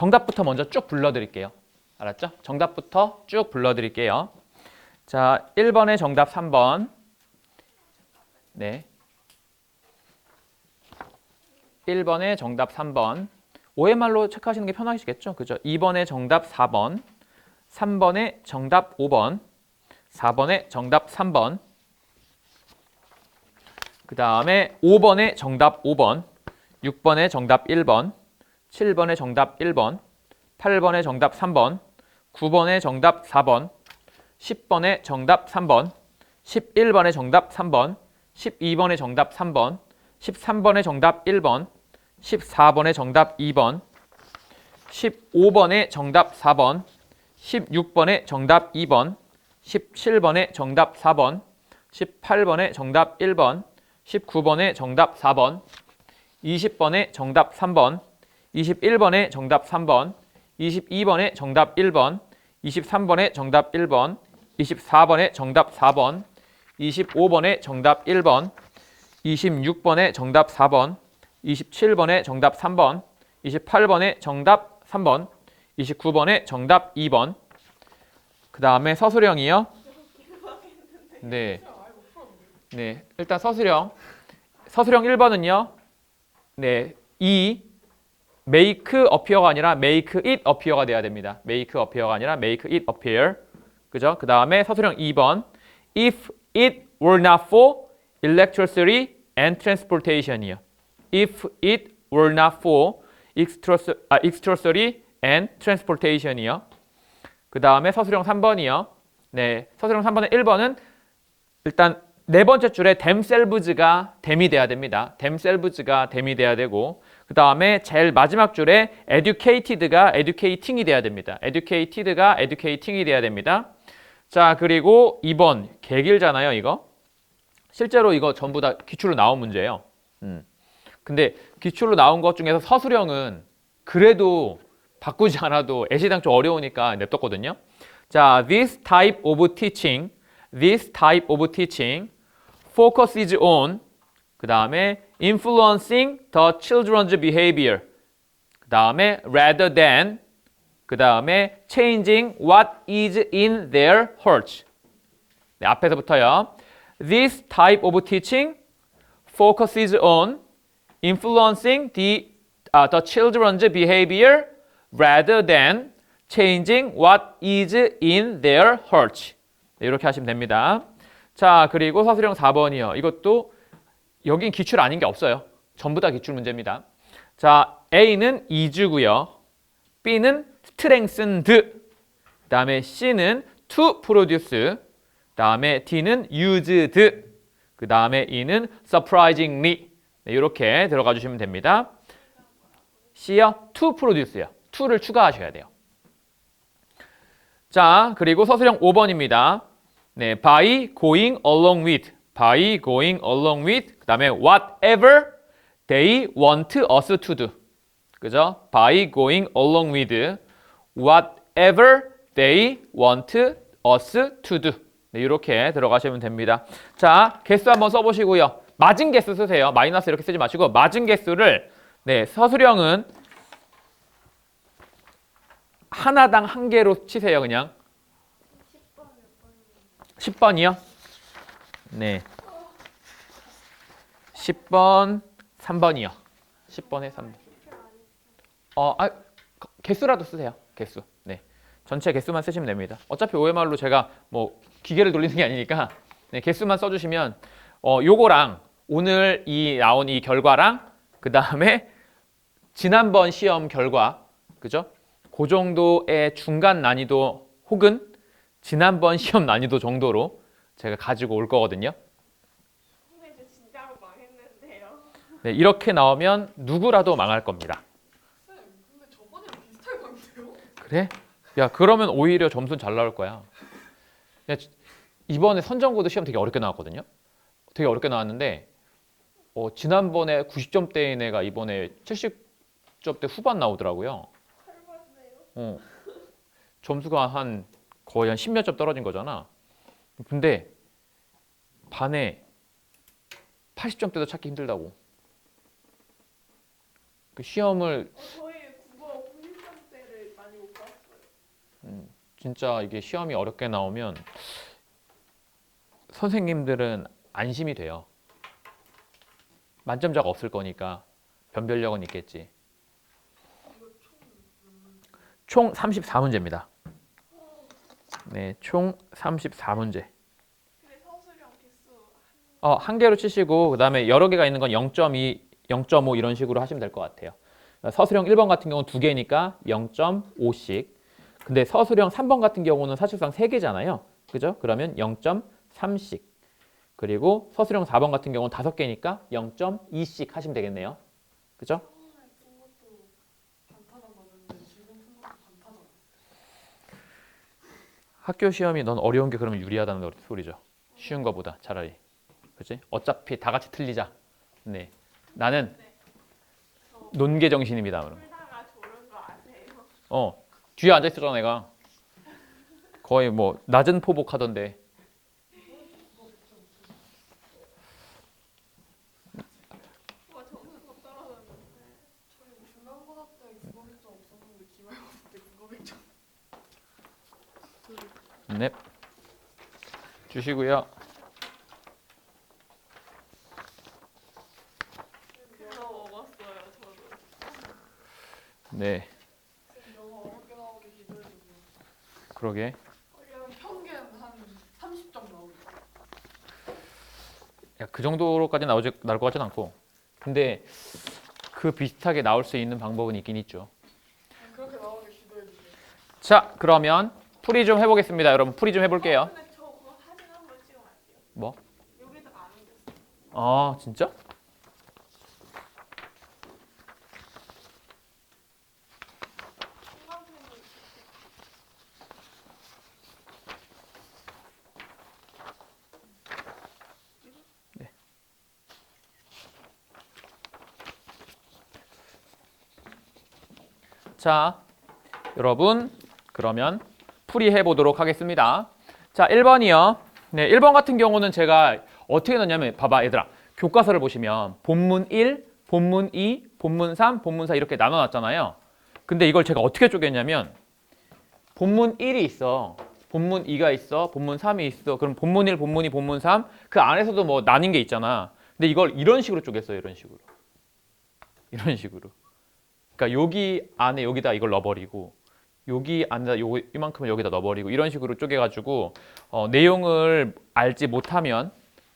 정답부터 먼저 쭉 불러드릴게요. 알았죠? 정답부터 쭉 불러드릴게요. 자, 1번의 정답 3번. 네. 1번의 정답 3번. OMR로 체크하시는 게 편하시겠죠? 그죠? 2번의 정답 4번. 3번의 정답 5번. 4번의 정답 3번. 그 다음에 5번의 정답 5번. 6번의 정답 1번. 7번의 정답 1번. 8번의 정답 3번. 9번의 정답 4번. 10번의 정답 3번. 11번의 정답 3번. 12번의 정답 3번. 13번의 정답 1번. 14번의 정답 2번. 15번의 정답 4번. 16번의 정답 2번. 17번의 정답 4번. 18번의 정답 1번. 19번의 정답 4번. 20번의 정답 3번. 21번의 정답 3번. 22번의 정답 1번. 23번의 정답 1번. 24번의 정답 4번. 25번의 정답 1번. 26번의 정답 4번. 27번의 정답 3번. 28번의 정답 3번. 29번의 정답 2번. 그 다음에 서술형이요. 네. 네. 일단 서술형. 서술형 1번은요. 네. make appear가 아니라 make it appear가 돼야 됩니다. make appear가 아니라 make it appear. 그죠? 그 다음에 서술형 2번. if it were not for electricity and transportation이요. if it were not for electricity and transportation이요. 그 다음에 서술형 3번이요. 네, 서술형 3번의 1번은 일단 네 번째 줄에 themselves가 them이 돼야 됩니다. themselves가 them이 돼야 되고 그 다음에 제일 마지막 줄에 educated가 educating이 돼야 됩니다. educated가 educating이 돼야 됩니다. 자, 그리고 2번 개 길잖아요, 이거. 실제로 이거 전부 다 기출로 나온 문제예요. 근데 기출로 나온 것 중에서 서술형은 그래도 바꾸지 않아도 애시당 좀 어려우니까 냅뒀거든요. 자, this type of teaching focuses on 그 다음에 influencing the children's behavior 그 다음에 rather than 그 다음에 changing what is in their hearts. 네, 앞에서부터요. This type of teaching focuses on influencing the children's behavior rather than changing what is in their hearts. 네, 이렇게 하시면 됩니다. 자, 그리고 서술형 4번이요. 이것도 여긴 기출 아닌 게 없어요. 전부 다 기출 문제입니다. 자, A는 is고요. B는 strengthened. 그 다음에 C는 to produce. 그 다음에 D는 used. 그 다음에 E는 surprisingly. 네, 이렇게 들어가 주시면 됩니다. C요? to produce요. to를 추가하셔야 돼요. 자, 그리고 서술형 5번입니다. 네, by going along with. 그 다음에 whatever they want us to do. 그죠? by going along with whatever they want us to do. 네, 이렇게 들어가시면 됩니다. 자, 개수 한번 써보시고요. 맞은 개수 쓰세요. 마이너스 이렇게 쓰지 마시고 맞은 개수를 네, 서술형은 하나당 한 개로 치세요. 그냥 10번이요? 네. 10번, 3번이요. 10번에 3번. 개수라도 쓰세요. 개수. 네. 전체 개수만 쓰시면 됩니다. 어차피 OMR로 제가 뭐 기계를 돌리는 게 아니니까 네, 개수만 써주시면 요거랑 오늘 나온 이 결과랑 그 다음에 지난번 시험 결과 그죠? 그 정도의 중간 난이도 혹은 지난번 시험 난이도 정도로 제가 가지고 올 거거든요. 선생님 진짜로 망했는데요. 네, 이렇게 나오면 누구라도 망할 겁니다. 선생님 근데 저번이랑 비슷할 것 같은데요? 그래? 야, 그러면 오히려 점수는 잘 나올 거야. 야, 이번에 선전고도 시험 되게 어렵게 나왔거든요. 되게 어렵게 나왔는데 지난번에 90점대인 애가 이번에 70점대 후반 나오더라고요. 점수가 거의 한 10몇 점 떨어진 거잖아. 근데 반에 80점대도 찾기 힘들다고. 그 시험을 저희 국어 90점대 진짜 이게 시험이 어렵게 나오면 선생님들은 안심이 돼요. 만점자가 없을 거니까 변별력은 있겠지. 총 34문제입니다. 네, 총 34문제. 근데 서술형 개수 한 개로 치시고 그다음에 여러 개가 있는 건 0.2, 0.5 이런 식으로 하시면 될 것 같아요. 서술형 1번 같은 경우는 2개니까 0.5씩. 근데 서술형 3번 같은 경우는 사실상 3개잖아요. 그죠? 그러면 0.3씩. 그리고 서술형 4번 같은 경우는 5개니까 0.2씩 하시면 되겠네요. 그죠? 처음에 푼 것도 반타작 맞았는데 지금 푼 것도 반타작. 학교 시험이 넌 어려운 게 그러면 유리하다는 소리죠. 쉬운 거보다 차라리. 그치? 어차피 다 같이 틀리자. 네. 나는 저 논계 정신입니다. 그럼. 풀다가 졸은 거 아세요? 뒤에 앉아 있었잖아 내가. 거의 뭐 낮은 포복하던데. 와 점수 더 떨어졌는데. 저희 중간고등학교에 국어 백점 없었는데 기말고사 때 국어 백점. 네. 주시고요. 그거 먹었어요 저도. 네. 영어 어렵게 나오게 기도해주세요. 그러게. 그냥 평균 한 30점 나오게. 야, 그 정도로까지 나올 것 같진 않고. 근데 그 비슷하게 나올 수 있는 방법은 있긴 있죠. 그렇게 나오게 기도해주세요. 자, 그러면 풀이 좀 해보겠습니다. 여러분 풀이 좀 해볼게요. 근데 저 그거 사진 한번 찍으면 안 돼요? 뭐? 여기다가 안 옮겼어요. 아, 진짜? 중간편이 자, 여러분 그러면 풀이 해보도록 하겠습니다. 자, 1번이요. 네, 1번 같은 경우는 제가 어떻게 넣냐면 봐봐 얘들아. 교과서를 보시면 본문 1, 본문 2, 본문 3, 본문 4 이렇게 나눠놨잖아요. 근데 이걸 제가 어떻게 쪼갰냐면 본문 1이 있어. 본문 2가 있어. 본문 3이 있어. 그럼 본문 1, 본문 2, 본문 3 그 안에서도 뭐 나뉜 게 있잖아. 근데 이걸 이런 식으로 쪼갰어요. 이런 식으로. 이런 식으로. 그러니까 여기 안에 여기다 이걸 넣어버리고 여기 안에다 이만큼을 여기다 넣어버리고 이런 식으로 쪼개가지고 내용을 알지 못하면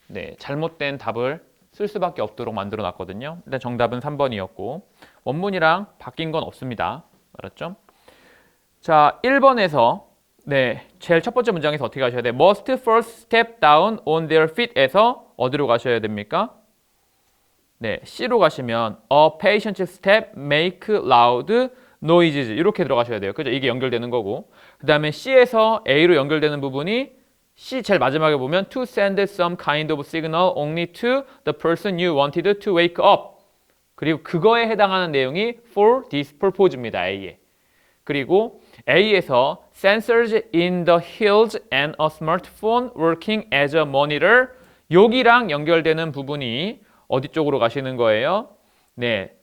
네, 잘못된 답을 쓸 수밖에 없도록 만들어 놨거든요. 일단 정답은 3번이었고 원문이랑 바뀐 건 없습니다. 알았죠? 자, 1번에서 네, 제일 첫 번째 문장에서 어떻게 하셔야 돼? Must first step down on their feet에서 어디로 가셔야 됩니까? 네, C로 가시면 a patient step make loud noises 이렇게 들어가셔야 돼요. 그죠? 이게 연결되는 거고. 그 다음에 C에서 A로 연결되는 부분이 C 제일 마지막에 보면 to send some kind of signal only to the person you wanted to wake up. 그리고 그거에 해당하는 내용이 for this purpose입니다. A에. 그리고 A에서 sensors in the heels and a smartphone working as a monitor 여기랑 연결되는 부분이 어디 쪽으로 가시는 거예요? 네,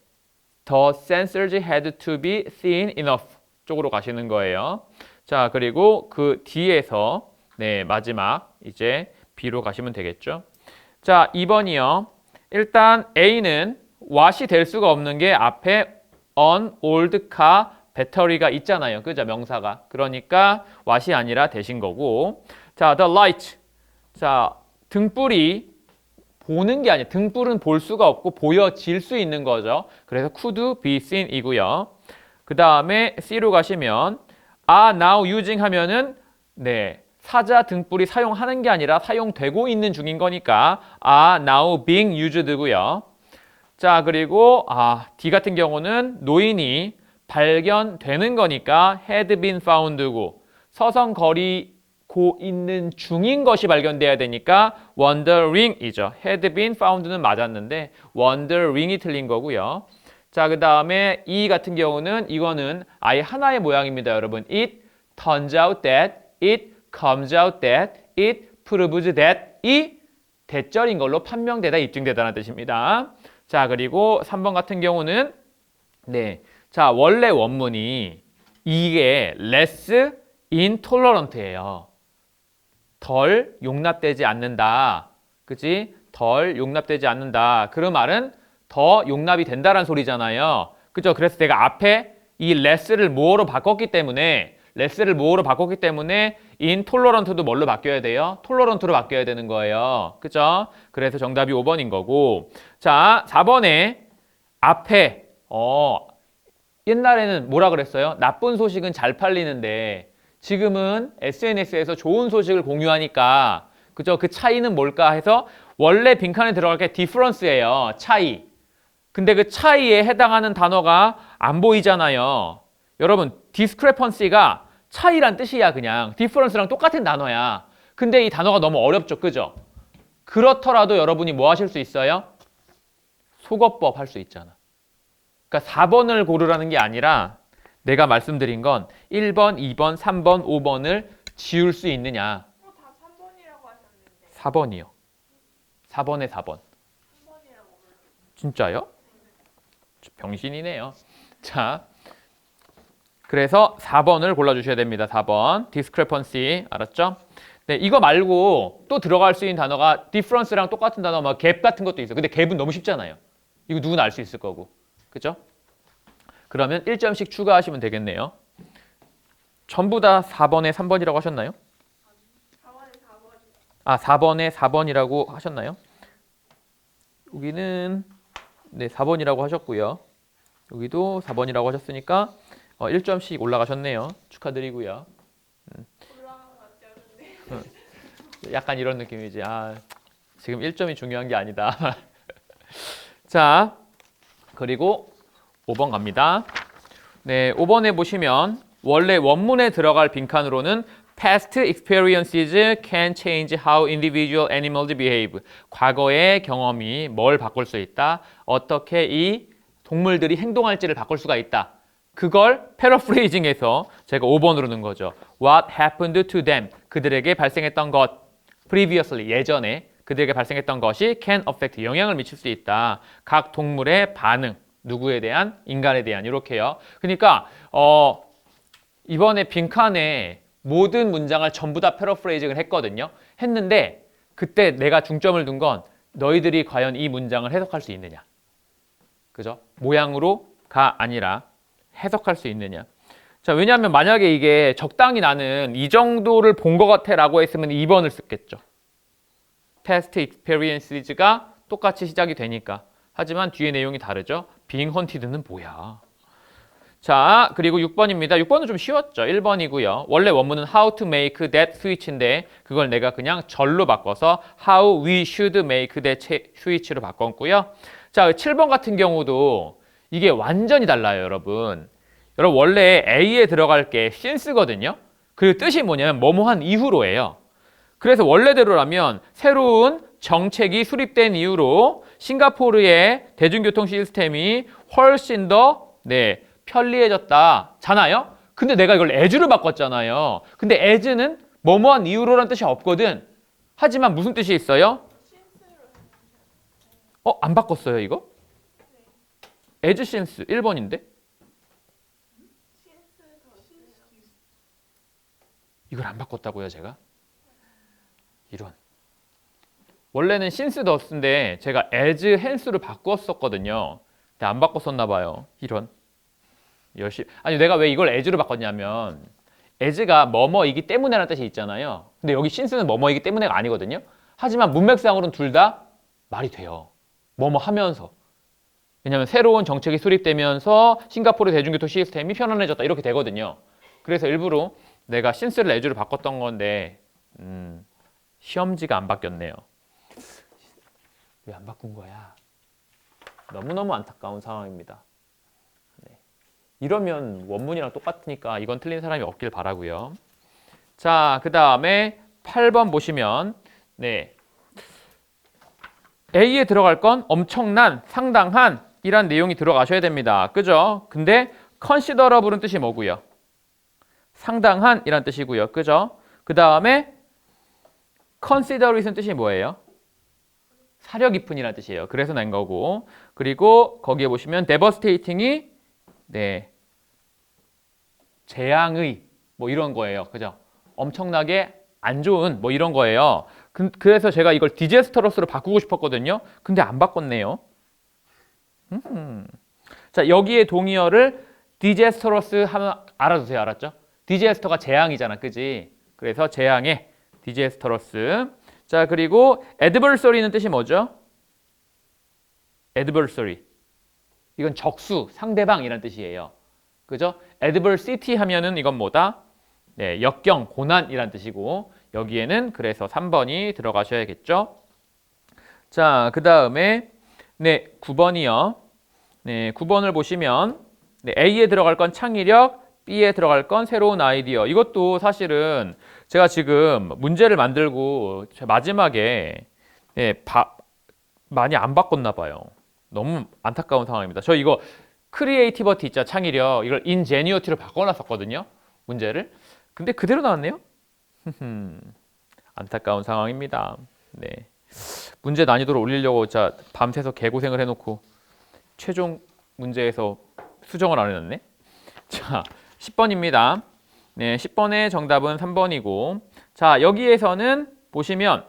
the sensors had to be thin enough 쪽으로 가시는 거예요. 자, 그리고 그 뒤에서 네, 마지막 이제 B로 가시면 되겠죠. 자, 2번이요. 일단 A는 what이 될 수가 없는 게 앞에 on old car 배터리가 있잖아요. 그죠? 명사가. 그러니까 what이 아니라 대신 거고. 자, the light. 자, 등불이 보는 게 아니에요. 등불은 볼 수가 없고 보여질 수 있는 거죠. 그래서 could be seen 이고요. 그 다음에 C로 가시면 are now using 하면은 네, 사자 등불이 사용하는 게 아니라 사용되고 있는 중인 거니까 are now being used고요. 자, 그리고 D 같은 경우는 노인이 발견되는 거니까 had been found고 서성거리고 있는 중인 것이 발견돼야 되니까 wondering이죠. had been found는 맞았는데 wondering이 틀린 거고요. 자, 그 다음에 E 같은 경우는 이거는 아예 하나의 모양입니다, 여러분. It turns out that, it comes out that, it proves that 이 대절인 걸로 판명되다, 입증되다는 뜻입니다. 자, 그리고 3번 같은 경우는 네, 자, 원래 원문이 이게 less intolerant예요. 덜 용납되지 않는다. 그치? 덜 용납되지 않는다. 그 말은 더 용납이 된다는 소리잖아요. 그죠? 그래서 내가 앞에 이 less를 more로 바꿨기 때문에 intolerant도 뭘로 바뀌어야 돼요? tolerant로 바뀌어야 되는 거예요. 그죠? 그래서 정답이 5번인 거고. 자, 4번에 앞에 옛날에는 뭐라 그랬어요? 나쁜 소식은 잘 팔리는데 지금은 SNS에서 좋은 소식을 공유하니까 그죠? 그 차이는 뭘까 해서 원래 빈칸에 들어갈 게 difference예요. 차이. 근데 그 차이에 해당하는 단어가 안 보이잖아요. 여러분, discrepancy가 차이란 뜻이야, 그냥. difference랑 똑같은 단어야. 근데 이 단어가 너무 어렵죠, 그죠? 그렇더라도 여러분이 뭐 하실 수 있어요? 속어법 할 수 있잖아. 그러니까 4번을 고르라는 게 아니라 내가 말씀드린 건 1번, 2번, 3번, 5번을 지울 수 있느냐. 다 3번이라고 하셨는데. 4번이요. 4번에 4번. 3번이라고 진짜요? 병신이네요. 자, 그래서 4번을 골라주셔야 됩니다. 4번. discrepancy. 알았죠? 네, 이거 말고 또 들어갈 수 있는 단어가 difference랑 똑같은 단어, 막 gap 같은 것도 있어요. 근데 gap은 너무 쉽잖아요. 이거 누구나 알 수 있을 거고. 그죠? 그러면 1점씩 추가하시면 되겠네요. 전부 다 4번에 3번이라고 하셨나요? 4번에 4번. 아, 4번에 4번이라고 하셨나요? 여기는 네, 4번이라고 하셨고요. 여기도 4번이라고 하셨으니까 1점씩 올라가셨네요. 축하드리고요. 올라간 것 같아요, 근데. 약간 이런 느낌이지. 아, 지금 1점이 중요한 게 아니다. 자, 그리고 5번 갑니다. 네, 5번에 보시면 원래 원문에 들어갈 빈칸으로는 Past experiences can change how individual animals behave. 과거의 경험이 뭘 바꿀 수 있다. 어떻게 이 동물들이 행동할지를 바꿀 수가 있다. 그걸 패러프레이징해서 제가 5번으로 넣은 거죠. What happened to them? 그들에게 발생했던 것. Previously, 예전에 그들에게 발생했던 것이 can affect, 영향을 미칠 수 있다. 각 동물의 반응. 누구에 대한? 인간에 대한. 이렇게요. 그러니까 이번에 빈칸에 모든 문장을 전부 다 패러프레이징을 했거든요. 했는데 그때 내가 중점을 둔 건 너희들이 과연 이 문장을 해석할 수 있느냐. 그죠? 모양으로가 아니라 해석할 수 있느냐. 자, 왜냐하면 만약에 이게 적당히 나는 이 정도를 본 것 같아 라고 했으면 2번을 썼겠죠. Past experiences가 똑같이 시작이 되니까. 하지만 뒤에 내용이 다르죠. Being haunted는 뭐야. 자, 그리고 6번입니다. 6번은 좀 쉬웠죠. 1번이고요. 원래 원문은 how to make that switch인데 그걸 내가 그냥 절로 바꿔서 how we should make that switch로 바꿨고요. 자, 7번 같은 경우도 이게 완전히 달라요, 여러분. 여러분 원래 A에 들어갈 게 since거든요. 그 뜻이 뭐냐면 뭐뭐한 이후로예요. 그래서 원래대로라면 새로운 정책이 수립된 이후로 싱가포르의 대중교통 시스템이 훨씬 더 편리해졌다 잖아요. 근데 내가 이걸 as로 바꿨잖아요. 근데 as는 뭐뭐한 이유로라는 뜻이 없거든. 하지만 무슨 뜻이 있어요? 안 바꿨어요 이거? as since 1번인데? 이걸 안 바꿨다고요 제가? 이런. 원래는 since thus인데 제가 as hence로 바꿨었거든요. 근데 안 바꿨었나 봐요. 이런. 열심히. 아니 내가 왜 이걸 as로 바꿨냐면 as가 뭐뭐이기 때문에라는 뜻이 있잖아요. 근데 여기 since는 뭐뭐이기 때문에가 아니거든요. 하지만 문맥상으로는 둘 다 말이 돼요. 뭐뭐 하면서. 왜냐하면 새로운 정책이 수립되면서 싱가포르 대중교통 시스템이 편안해졌다 이렇게 되거든요. 그래서 일부러 내가 since를 as로 바꿨던 건데 시험지가 안 바뀌었네요. 왜 안 바꾼 거야? 너무너무 안타까운 상황입니다. 이러면 원문이랑 똑같으니까 이건 틀린 사람이 없길 바라고요. 자, 그 다음에 8번 보시면 A에 들어갈 건 엄청난, 상당한 이란 내용이 들어가셔야 됩니다. 그죠? 근데 considerable은 뜻이 뭐고요? 상당한 이란 뜻이고요. 그죠? 그 다음에 considerate은 뜻이 뭐예요? 사려 깊은이라는 뜻이에요. 그래서 낸 거고. 그리고 거기에 보시면 devastating이 재앙의 뭐 이런 거예요. 그죠? 엄청나게 안 좋은 뭐 이런 거예요. 그래서 제가 이걸 디제스터러스로 바꾸고 싶었거든요. 근데 안 바꿨네요. 자, 여기에 동의어를 디제스터러스 하면 알아두세요. 알았죠? 디제스터가 재앙이잖아. 그지? 그래서 재앙의 디제스터러스. 자, 그리고 adversary는 뜻이 뭐죠? adversary. 이건 적수, 상대방이라는 뜻이에요. 그죠? adversity 하면은 이건 뭐다? 네, 역경, 고난이란 뜻이고 여기에는 그래서 3번이 들어가셔야겠죠. 자, 그 다음에 네, 9번이요. 네, 9번을 보시면 네, A에 들어갈 건 창의력, B에 들어갈 건 새로운 아이디어. 이것도 사실은 제가 지금 문제를 만들고 마지막에 네, 많이 안 바꿨나 봐요. 너무 안타까운 상황입니다. 저 이거 크리에이티버티 있죠, 창의력. 이걸 인제뉴어티로 바꿔놨었거든요, 문제를. 근데 그대로 나왔네요. 안타까운 상황입니다. 네, 문제 난이도를 올리려고 자 밤새서 개고생을 해놓고 최종 문제에서 수정을 안 해놨네. 자, 10번입니다. 네, 10번의 정답은 3번이고, 자, 여기에서는 보시면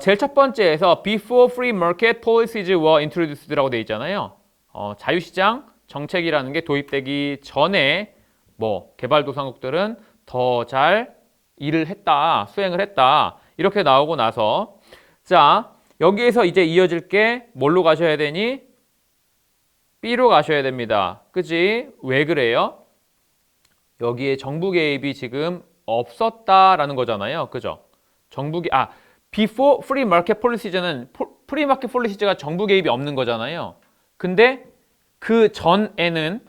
제일 첫 번째에서 before free market policies were introduced라고 되어 있잖아요. 자유시장 정책이라는 게 도입되기 전에 뭐 개발도상국들은 더 잘 일을 했다, 수행을 했다 이렇게 나오고 나서 자, 여기에서 이제 이어질 게 뭘로 가셔야 되니? B로 가셔야 됩니다. 그치? 왜 그래요? 여기에 정부 개입이 지금 없었다라는 거잖아요. 그죠? before free market polices는 프리 마켓 폴리시즈가 정부 개입이 없는 거잖아요. 근데 그 전에는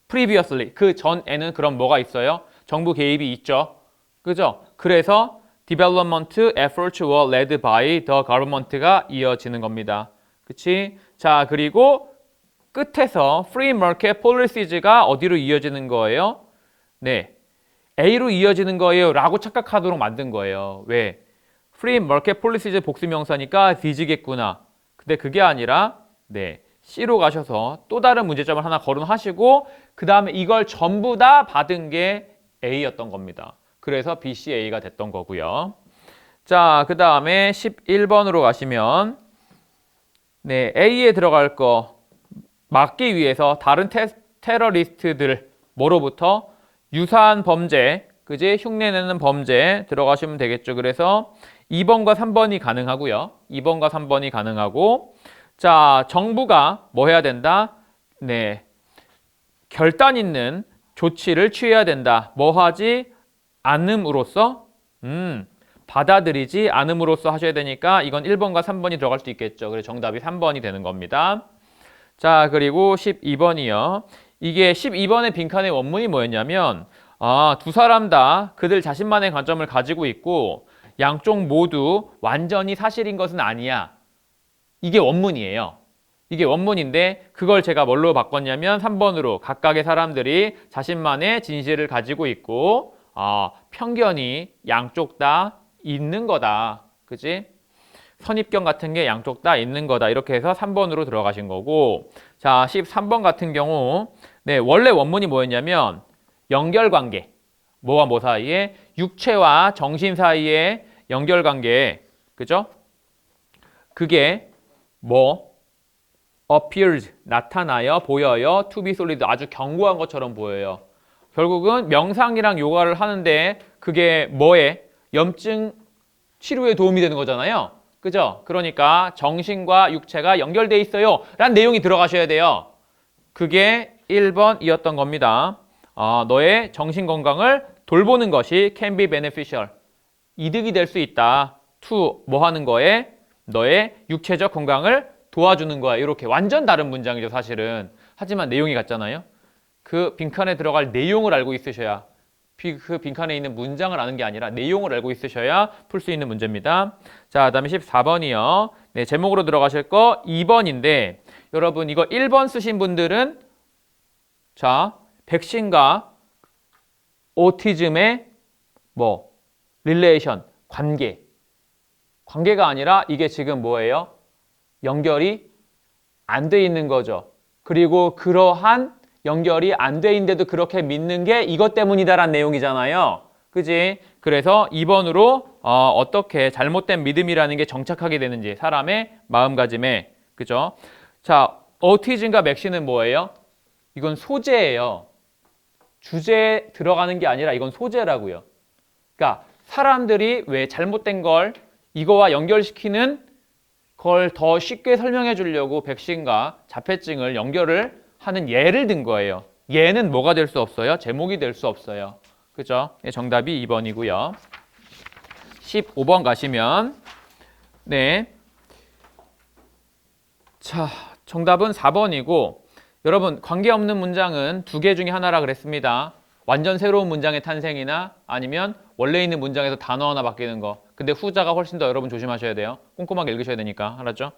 previously 그 전에는 그럼 뭐가 있어요? 정부 개입이 있죠. 그죠? 그래서 development efforts were led by the government가 이어지는 겁니다. 그치? 자, 그리고 끝에서 free market polices가 어디로 이어지는 거예요? 네, A로 이어지는 거예요 라고 착각하도록 만든 거예요. 왜? free market policies 복수명사니까 뒤지겠구나. 근데 그게 아니라 네, C로 가셔서 또 다른 문제점을 하나 거론하시고 그 다음에 이걸 전부 다 받은 게 A였던 겁니다. 그래서 BCA가 됐던 거고요. 자, 그 다음에 11번으로 가시면 네, A에 들어갈 거 막기 위해서 다른 테러리스트들 뭐로부터 유사한 범죄, 그지? 흉내내는 범죄 들어가시면 되겠죠. 그래서 2번과 3번이 가능하고요. 2번과 3번이 가능하고 자, 정부가 뭐 해야 된다? 네, 결단 있는 조치를 취해야 된다. 뭐 하지? 않음으로써? 받아들이지 않음으로써 하셔야 되니까 이건 1번과 3번이 들어갈 수 있겠죠. 그래서 정답이 3번이 되는 겁니다. 자, 그리고 12번이요. 이게 12번의 빈칸의 원문이 뭐였냐면 두 사람 다 그들 자신만의 관점을 가지고 있고 양쪽 모두 완전히 사실인 것은 아니야. 이게 원문이에요. 이게 원문인데 그걸 제가 뭘로 바꿨냐면 3번으로 각각의 사람들이 자신만의 진실을 가지고 있고 편견이 양쪽 다 있는 거다. 그치? 선입견 같은 게 양쪽 다 있는 거다. 이렇게 해서 3번으로 들어가신 거고 자, 13번 같은 경우 네, 원래 원문이 뭐였냐면 연결관계 뭐와 뭐 사이에 육체와 정신 사이의 연결관계 그죠? 그게 뭐 appears 나타나요, 보여요, to be solid 아주 견고한 것처럼 보여요. 결국은 명상이랑 요가를 하는데 그게 뭐에 염증 치료에 도움이 되는 거잖아요. 그죠? 그러니까 정신과 육체가 연결돼 있어요 라는 내용이 들어가셔야 돼요. 그게 1번이었던 겁니다. 너의 정신 건강을 돌보는 것이 can be beneficial 이득이 될 수 있다. to 뭐 하는 거에 너의 육체적 건강을 도와주는 거야. 이렇게 완전 다른 문장이죠 사실은. 하지만 내용이 같잖아요. 그 빈칸에 들어갈 내용을 알고 있으셔야 그 빈칸에 있는 문장을 아는 게 아니라 내용을 알고 있으셔야 풀 수 있는 문제입니다. 자, 그 다음에 14번이요. 네, 제목으로 들어가실 거 2번인데 여러분 이거 1번 쓰신 분들은 자, 백신과 오티즘의 뭐 릴레이션, 관계가 아니라 이게 지금 뭐예요? 연결이 안 돼 있는 거죠. 그리고 그러한 연결이 안 돼 있는데도 그렇게 믿는 게 이것 때문이다라는 내용이잖아요. 그지? 그래서 2번으로 어떻게 잘못된 믿음이라는 게 정착하게 되는지 사람의 마음가짐에. 그죠? 자, 어티즘과 맥시는 뭐예요? 이건 소재예요. 주제에 들어가는 게 아니라 이건 소재라고요. 그러니까 사람들이 왜 잘못된 걸 이거와 연결시키는 걸 더 쉽게 설명해 주려고 백신과 자폐증을 연결을 하는 예를 든 거예요. 예는 뭐가 될 수 없어요? 제목이 될 수 없어요. 그죠? 정답이 2번이고요. 15번 가시면 네. 자, 정답은 4번이고 여러분 관계없는 문장은 두 개 중에 하나라 그랬습니다. 완전 새로운 문장의 탄생이나 아니면 원래 있는 문장에서 단어 하나 바뀌는 거. 근데 후자가 훨씬 더 여러분 조심하셔야 돼요. 꼼꼼하게 읽으셔야 되니까. 알았죠?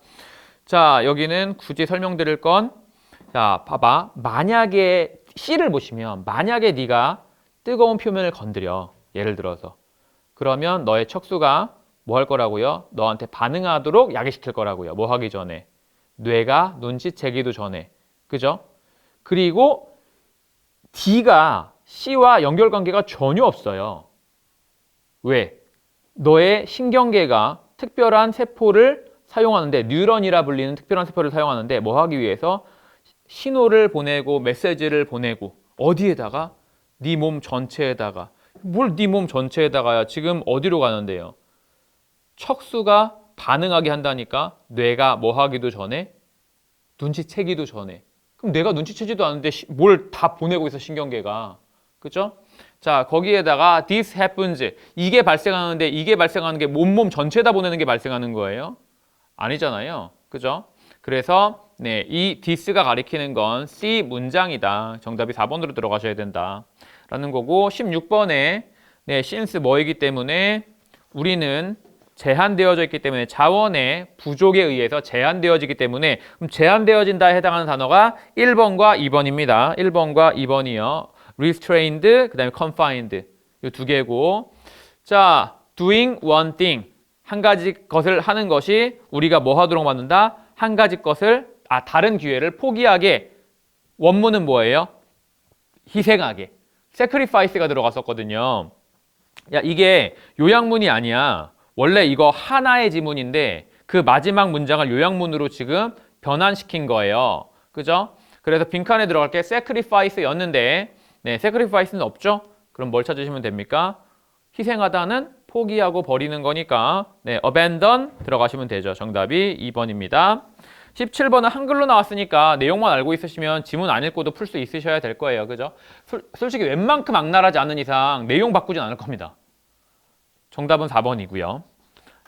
자, 여기는 굳이 설명드릴 건 자, 봐봐. 만약에 C를 보시면 만약에 네가 뜨거운 표면을 건드려. 예를 들어서. 그러면 너의 척수가 뭐 할 거라고요? 너한테 반응하도록 야기시킬 거라고요. 뭐 하기 전에. 뇌가 눈치채기도 전에. 그죠? 그리고 D가 C와 연결관계가 전혀 없어요. 왜? 너의 신경계가 특별한 세포를 사용하는데 뉴런이라 불리는 특별한 세포를 사용하는데 뭐 하기 위해서 신호를 보내고 메시지를 보내고 어디에다가? 네 몸 전체에다가. 뭘 네 몸 전체에다가야. 지금 어디로 가는데요? 척수가 반응하게 한다니까 뇌가 뭐 하기도 전에 눈치채기도 전에. 그럼 내가 눈치채지도 않는데 뭘 다 보내고 있어 신경계가. 그죠? 자, 거기에다가 this happens. 이게 발생하는데 이게 발생하는 게 몸 전체에다 보내는 게 발생하는 거예요? 아니잖아요. 그죠? 그래서 네, 이 this가 가리키는 건 C 문장이다. 정답이 4번으로 들어가셔야 된다. 라는 거고 16번에 네, since 뭐이기 때문에 우리는 제한되어져 있기 때문에 자원의 부족에 의해서 제한되어지기 때문에 그럼 제한되어진다에 해당하는 단어가 1번과 2번입니다. 1번과 2번이요. restrained, 그 다음에 confined 이 두 개고 자, doing one thing 한 가지 것을 하는 것이 우리가 뭐 하도록 만든다? 한 가지 것을 다른 기회를 포기하게 원문은 뭐예요? 희생하게 sacrifice가 들어갔었거든요. 야, 이게 요약문이 아니야. 원래 이거 하나의 지문인데 그 마지막 문장을 요약문으로 지금 변환시킨 거예요. 그죠? 그래서 빈칸에 들어갈 게 sacrifice였는데 네, sacrifice는 없죠? 그럼 뭘 찾으시면 됩니까? 희생하다는 포기하고 버리는 거니까 네, abandon 들어가시면 되죠. 정답이 2번입니다. 17번은 한글로 나왔으니까 내용만 알고 있으시면 지문 안 읽고도 풀 수 있으셔야 될 거예요. 그죠? 솔직히 웬만큼 악랄하지 않은 이상 내용 바꾸진 않을 겁니다. 정답은 4번이고요.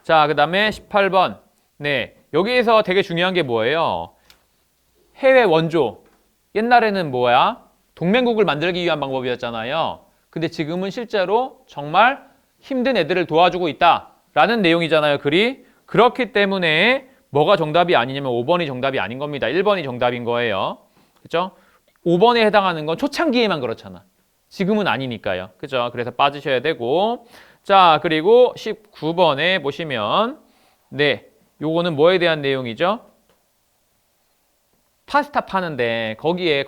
자, 그 다음에 18번. 네, 여기에서 되게 중요한 게 뭐예요? 해외 원조. 옛날에는 뭐야? 동맹국을 만들기 위한 방법이었잖아요. 근데 지금은 실제로 정말 힘든 애들을 도와주고 있다라는 내용이잖아요. 글이. 그렇기 때문에 뭐가 정답이 아니냐면 5번이 정답이 아닌 겁니다. 1번이 정답인 거예요. 그죠? 5번에 해당하는 건 초창기에만 그렇잖아. 지금은 아니니까요. 그죠? 그래서 빠지셔야 되고 자, 그리고 19번에 보시면 네, 요거는 뭐에 대한 내용이죠? 파스타 파는데 거기에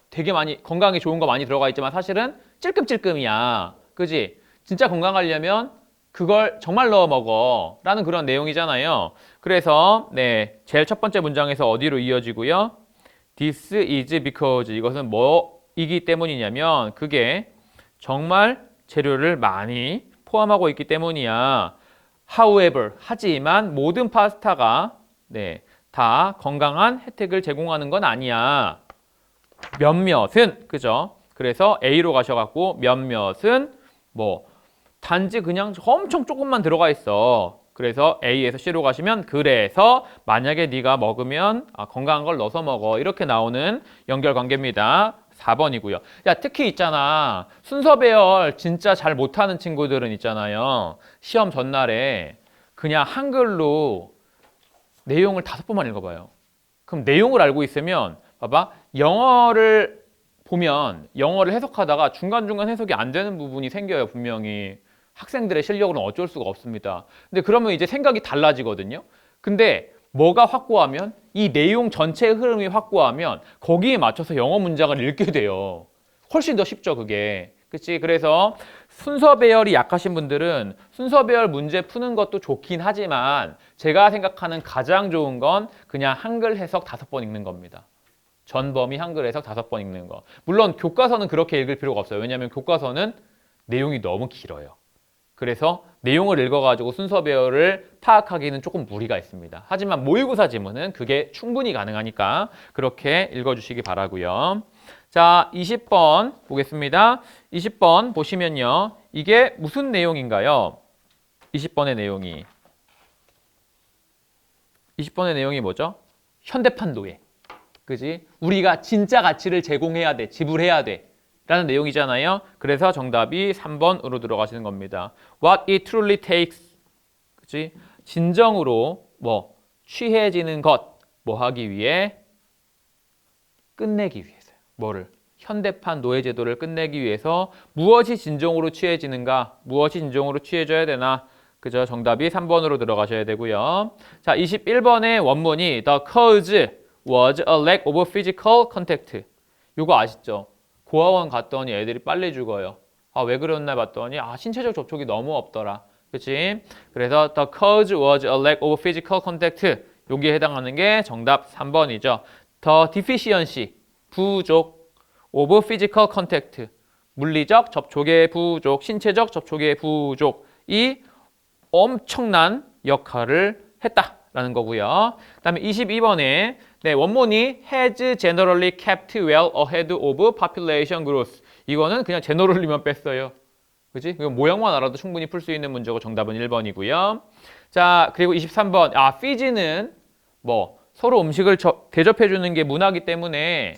되게 많이 건강에 좋은 거 많이 들어가 있지만 사실은 찔끔찔끔이야. 그지? 진짜 건강하려면 그걸 정말 넣어 먹어 라는 그런 내용이잖아요. 그래서 네, 제일 첫 번째 문장에서 어디로 이어지고요? This is because 이것은 뭐이기 때문이냐면 그게 정말 재료를 많이 포함하고 있기 때문이야. However, 하지만 모든 파스타가 네, 다 건강한 혜택을 제공하는 건 아니야. 몇몇은, 그죠? 그래서 A로 가셔갖고 몇몇은 뭐 단지 그냥 엄청 조금만 들어가 있어. 그래서 A에서 C로 가시면 그래서 만약에 네가 먹으면 건강한 걸 넣어서 먹어. 이렇게 나오는 연결관계입니다. 4번이고요. 야, 특히 있잖아. 순서 배열 진짜 잘 못하는 친구들은 있잖아요. 시험 전날에 그냥 한글로 내용을 5번만 읽어봐요. 그럼 내용을 알고 있으면 봐봐. 영어를 보면 영어를 해석하다가 중간중간 해석이 안 되는 부분이 생겨요. 분명히. 학생들의 실력으로는 어쩔 수가 없습니다. 근데 그러면 이제 생각이 달라지거든요. 근데 뭐가 확고하면 이 내용 전체의 흐름이 확고하면 거기에 맞춰서 영어 문장을 읽게 돼요. 훨씬 더 쉽죠, 그게. 그치? 그래서 순서 배열이 약하신 분들은 순서 배열 문제 푸는 것도 좋긴 하지만 제가 생각하는 가장 좋은 건 그냥 한글 해석 5번 읽는 겁니다. 전범위 한글 해석 5번 읽는 거. 물론 교과서는 그렇게 읽을 필요가 없어요. 왜냐하면 교과서는 내용이 너무 길어요. 그래서 내용을 읽어가지고 순서 배열을 파악하기는 조금 무리가 있습니다. 하지만 모의고사 지문은 그게 충분히 가능하니까 그렇게 읽어주시기 바라고요. 자, 20번 보겠습니다. 20번 보시면요. 이게 무슨 내용인가요? 20번의 내용이 뭐죠? 현대판 노예. 그지? 우리가 진짜 가치를 제공해야 돼. 지불해야 돼. 라는 내용이잖아요. 그래서 정답이 3번으로 들어가시는 겁니다. What it truly takes. 그치? 진정으로 취해지는 것. 뭐 하기 위해? 끝내기 위해서요. 뭐를? 현대판 노예제도를 끝내기 위해서 무엇이 진정으로 취해지는가? 무엇이 진정으로 취해져야 되나? 그죠? 정답이 3번으로 들어가셔야 되고요. 자, 21번의 원문이 The cause was a lack of physical contact. 이거 아시죠? 고아원 갔더니 애들이 빨리 죽어요. 아, 왜 그랬나 봤더니 신체적 접촉이 너무 없더라. 그치? 그래서 the cause was a lack of physical contact. 여기에 해당하는 게 정답 3번이죠. the deficiency, 부족, of physical contact, 물리적 접촉의 부족, 신체적 접촉의 부족이 엄청난 역할을 했다라는 거고요. 그 다음에 22번에 원문이 has generally kept well ahead of population growth. 이거는 그냥 generally만 뺐어요. 그치? 이거 모양만 알아도 충분히 풀 수 있는 문제고 정답은 1번이고요. 자, 그리고 23번. 피지는 서로 음식을 대접해 주는 게 문화이기 때문에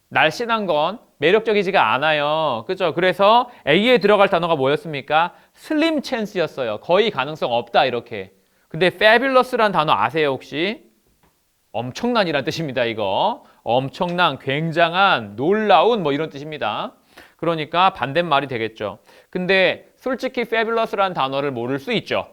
날씬한 건 매력적이지가 않아요. 그죠? 그래서 A에 들어갈 단어가 뭐였습니까? 슬림 찬스였어요. 거의 가능성 없다 이렇게. 근데 fabulous란 단어 아세요 혹시? 엄청난이란 뜻입니다. 이거. 엄청난, 굉장한, 놀라운 이런 뜻입니다. 그러니까 반대말이 되겠죠. 근데 솔직히 fabulous란 단어를 모를 수 있죠.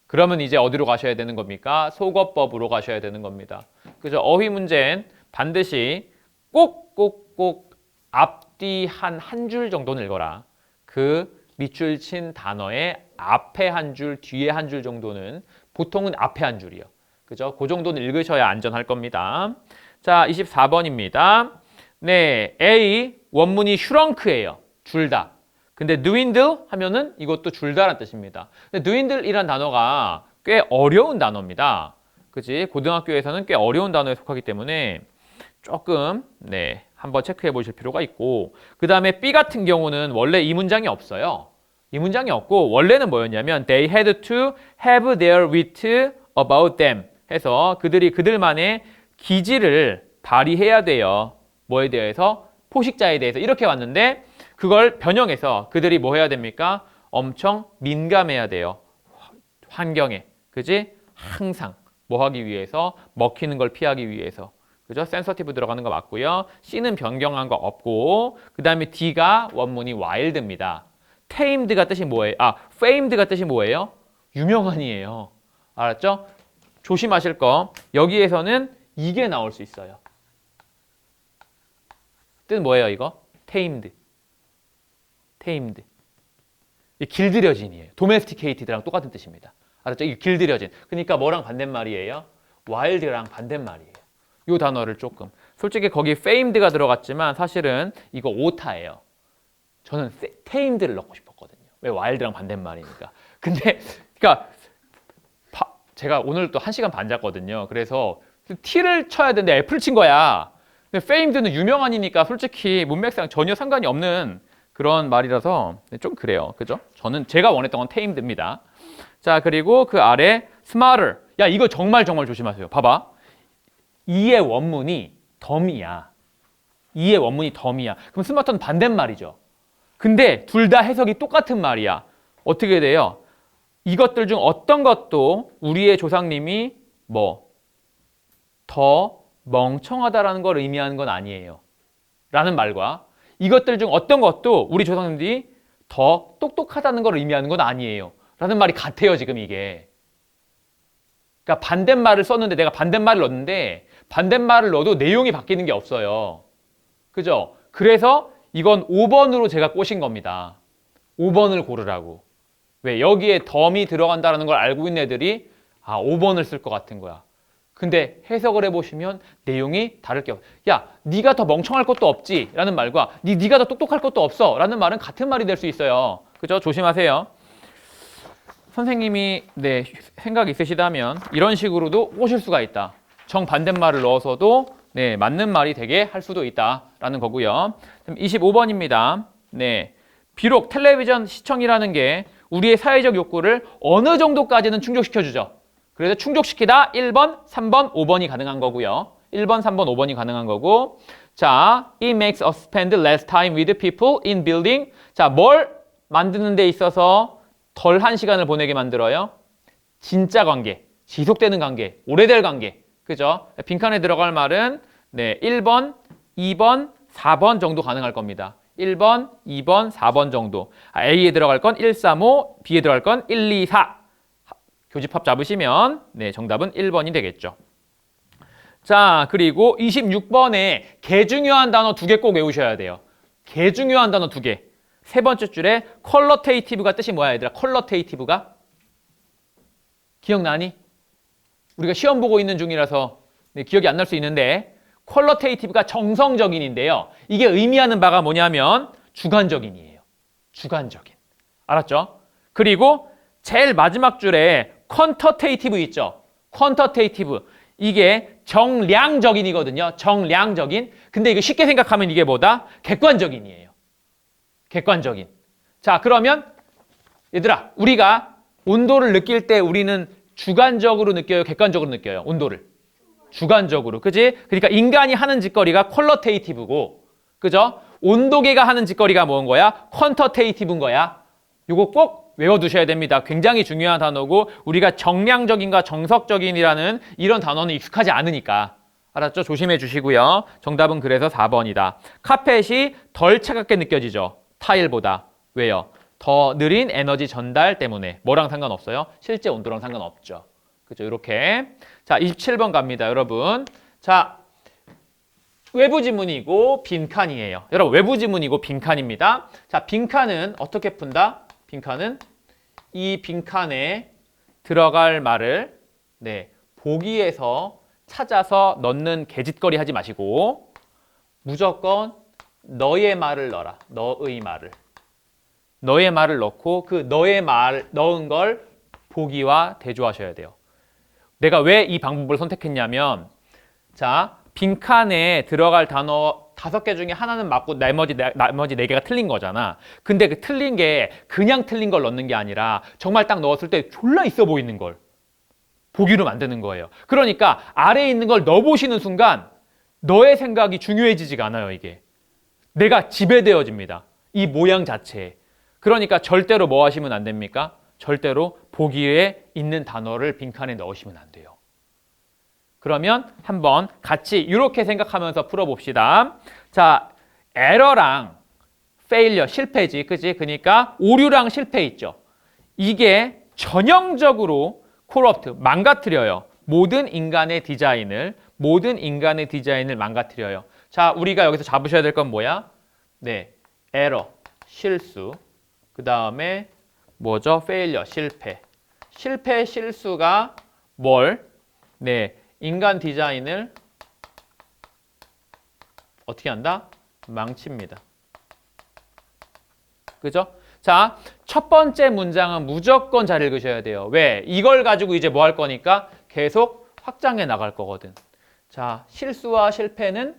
그러면 이제 어디로 가셔야 되는 겁니까? 속어법으로 가셔야 되는 겁니다. 그죠? 어휘 문제는 반드시 꼭 앞뒤 한 줄 정도는 읽어라. 그 밑줄 친 단어의 앞에 한 줄, 뒤에 한 줄 정도는 보통은 앞에 한 줄이요. 그죠? 그 정도는 읽으셔야 안전할 겁니다. 자, 24번입니다. 네, A 원문이 shrunk예요. 줄다. 근데 dwindle 하면은 이것도 줄다라는 뜻입니다. 근데 dwindle이란 단어가 꽤 어려운 단어입니다. 그치? 고등학교에서는 꽤 어려운 단어에 속하기 때문에 조금 한번 체크해 보실 필요가 있고, 그 다음에 B 같은 경우는 원래 이 문장이 없어요. 이 문장이 없고 원래는 뭐였냐면 they had to have their wit about them 해서 그들만의 기질을 발휘해야 돼요. 뭐에 대해서? 포식자에 대해서 이렇게 왔는데 그걸 변형해서 그들이 뭐 해야 됩니까? 엄청 민감해야 돼요. 환경에. 그지? 항상 뭐 하기 위해서? 먹히는 걸 피하기 위해서. 그죠? 센서티브 들어가는 거 맞고요. C는 변경한 거 없고, 그 다음에 D가 원문이 wild입니다. tamed가 뜻이 뭐예요? famed가 뜻이 뭐예요? 유명한이에요. 알았죠? 조심하실 거. 여기에서는 이게 나올 수 있어요. 뜻은 뭐예요, 이거? tamed. 이 길들여진이에요. domesticated랑 똑같은 뜻입니다. 알았죠? 이게 길들여진. 그러니까 뭐랑 반대말이에요? wild랑 반대말이에요. 이 단어를 조금. 솔직히 거기 famed가 들어갔지만 사실은 이거 오타예요. 저는 tamed를 넣고 싶었거든요. 왜? wild랑 반대말이니까. 근데 그러니까 제가 오늘 또 1시간 반 잤거든요. 그래서 T를 쳐야 되는데 F를 친 거야. 근데 famed는 유명한이니까 솔직히 문맥상 전혀 상관이 없는 그런 말이라서 좀 그래요. 그죠? 제가 원했던 건 tamed입니다. 자, 그리고 그 아래 smarter. 야, 이거 정말 조심하세요. 봐봐. 이의 원문이 덤이야. 그럼 스마트는 반대말이죠. 근데 둘 다 해석이 똑같은 말이야. 어떻게 돼요? 이것들 중 어떤 것도 우리의 조상님이 더 멍청하다라는 걸 의미하는 건 아니에요. 라는 말과 이것들 중 어떤 것도 우리 조상님들이 더 똑똑하다는 걸 의미하는 건 아니에요. 라는 말이 같아요, 지금 이게. 그러니까 반대말을 썼는데 내가 반대말을 넣었는데 반대말을 넣어도 내용이 바뀌는 게 없어요. 그죠? 그래서 이건 5번으로 제가 꼬신 겁니다. 5번을 고르라고. 왜? 여기에 덤이 들어간다는 걸 알고 있는 애들이 5번을 쓸 것 같은 거야. 근데 해석을 해보시면 내용이 다를 게 없어. 야, 네가 더 멍청할 것도 없지 라는 말과 네가 더 똑똑할 것도 없어 라는 말은 같은 말이 될 수 있어요. 그죠? 조심하세요. 선생님이 생각 있으시다면 이런 식으로도 꼬실 수가 있다. 정반대말을 넣어서도 맞는 말이 되게 할 수도 있다라는 거고요. 25번입니다. 비록 텔레비전 시청이라는 게 우리의 사회적 욕구를 어느 정도까지는 충족시켜주죠. 그래서 충족시키다 1번, 3번, 5번이 가능한 거고요. 1번, 3번, 5번이 가능한 거고. 자, it makes us spend less time with people in building. 자, 뭘 만드는 데 있어서 덜한 시간을 보내게 만들어요? 진짜 관계, 지속되는 관계, 오래될 관계. 그죠? 빈칸에 들어갈 말은 1번, 2번, 4번 정도 가능할 겁니다. 1번, 2번, 4번 정도. A에 들어갈 건 1, 3, 5, B에 들어갈 건 1, 2, 4. 교집합 잡으시면 정답은 1번이 되겠죠. 자, 그리고 26번에 개 중요한 단어 2개 꼭 외우셔야 돼요. 개 중요한 단어 2개. 세 번째 줄에 퀄러테이티브가 뜻이 뭐야, 얘들아? 퀄러테이티브가? 기억나니? 우리가 시험 보고 있는 중이라서 기억이 안 날 수 있는데 퀄러테이티브가 정성적인인데요. 이게 의미하는 바가 뭐냐면 주관적인이에요. 주관적인. 알았죠? 그리고 제일 마지막 줄에 퀀터테이티브 있죠? 퀀터테이티브. 이게 정량적인이거든요. 정량적인. 근데 이거 쉽게 생각하면 이게 뭐다? 객관적인이에요. 객관적인. 자, 그러면 얘들아, 우리가 온도를 느낄 때 우리는 주관적으로 느껴요? 객관적으로 느껴요? 온도를. 주관적으로. 그지? 그러니까 인간이 하는 짓거리가 퀄러테이티브고, 그죠? 온도계가 하는 짓거리가 뭔 거야? 퀀터테이티브인 거야. 요거 꼭 외워두셔야 됩니다. 굉장히 중요한 단어고 우리가 정량적인과 정석적인이라는 이런 단어는 익숙하지 않으니까. 알았죠? 조심해 주시고요. 정답은 그래서 4번이다. 카펫이 덜 차갑게 느껴지죠? 타일보다. 왜요? 더 느린 에너지 전달 때문에. 뭐랑 상관없어요? 실제 온도랑 상관없죠. 그죠? 이렇게. 자, 27번 갑니다, 여러분. 자, 외부 지문이고 빈칸이에요. 여러분, 외부 지문이고 빈칸입니다. 자, 빈칸은 어떻게 푼다? 빈칸은 이 빈칸에 들어갈 말을 보기에서 찾아서 넣는 개짓거리 하지 마시고 무조건 너의 말을 넣어라. 너의 말을. 너의 말을 넣고 그 너의 말 넣은 걸 보기와 대조하셔야 돼요. 내가 왜 이 방법을 선택했냐면 자, 빈칸에 들어갈 단어 5개 중에 하나는 맞고 나머지 4개가 틀린 거잖아. 근데 그 틀린 게 그냥 틀린 걸 넣는 게 아니라 정말 딱 넣었을 때 졸라 있어 보이는 걸 보기로 만드는 거예요. 그러니까 아래에 있는 걸 넣어보시는 순간 너의 생각이 중요해지지가 않아요, 이게. 내가 지배되어집니다. 이 모양 자체에. 그러니까 절대로 뭐 하시면 안 됩니까? 절대로 보기에 있는 단어를 빈칸에 넣으시면 안 돼요. 그러면 한번 같이 이렇게 생각하면서 풀어봅시다. 자, 에러랑 failure, 실패지, 그지? 그러니까 오류랑 실패 있죠. 이게 전형적으로 corrupt, 망가뜨려요. 모든 인간의 디자인을 망가뜨려요. 자, 우리가 여기서 잡으셔야 될 건 뭐야? 에러, 실수. 그 다음에 뭐죠? failure, 실패. 실패, 실수가 뭘? 인간 디자인을 어떻게 한다? 망칩니다. 그죠? 자, 첫 번째 문장은 무조건 잘 읽으셔야 돼요. 왜? 이걸 가지고 이제 뭐 할 거니까 계속 확장해 나갈 거거든. 자, 실수와 실패는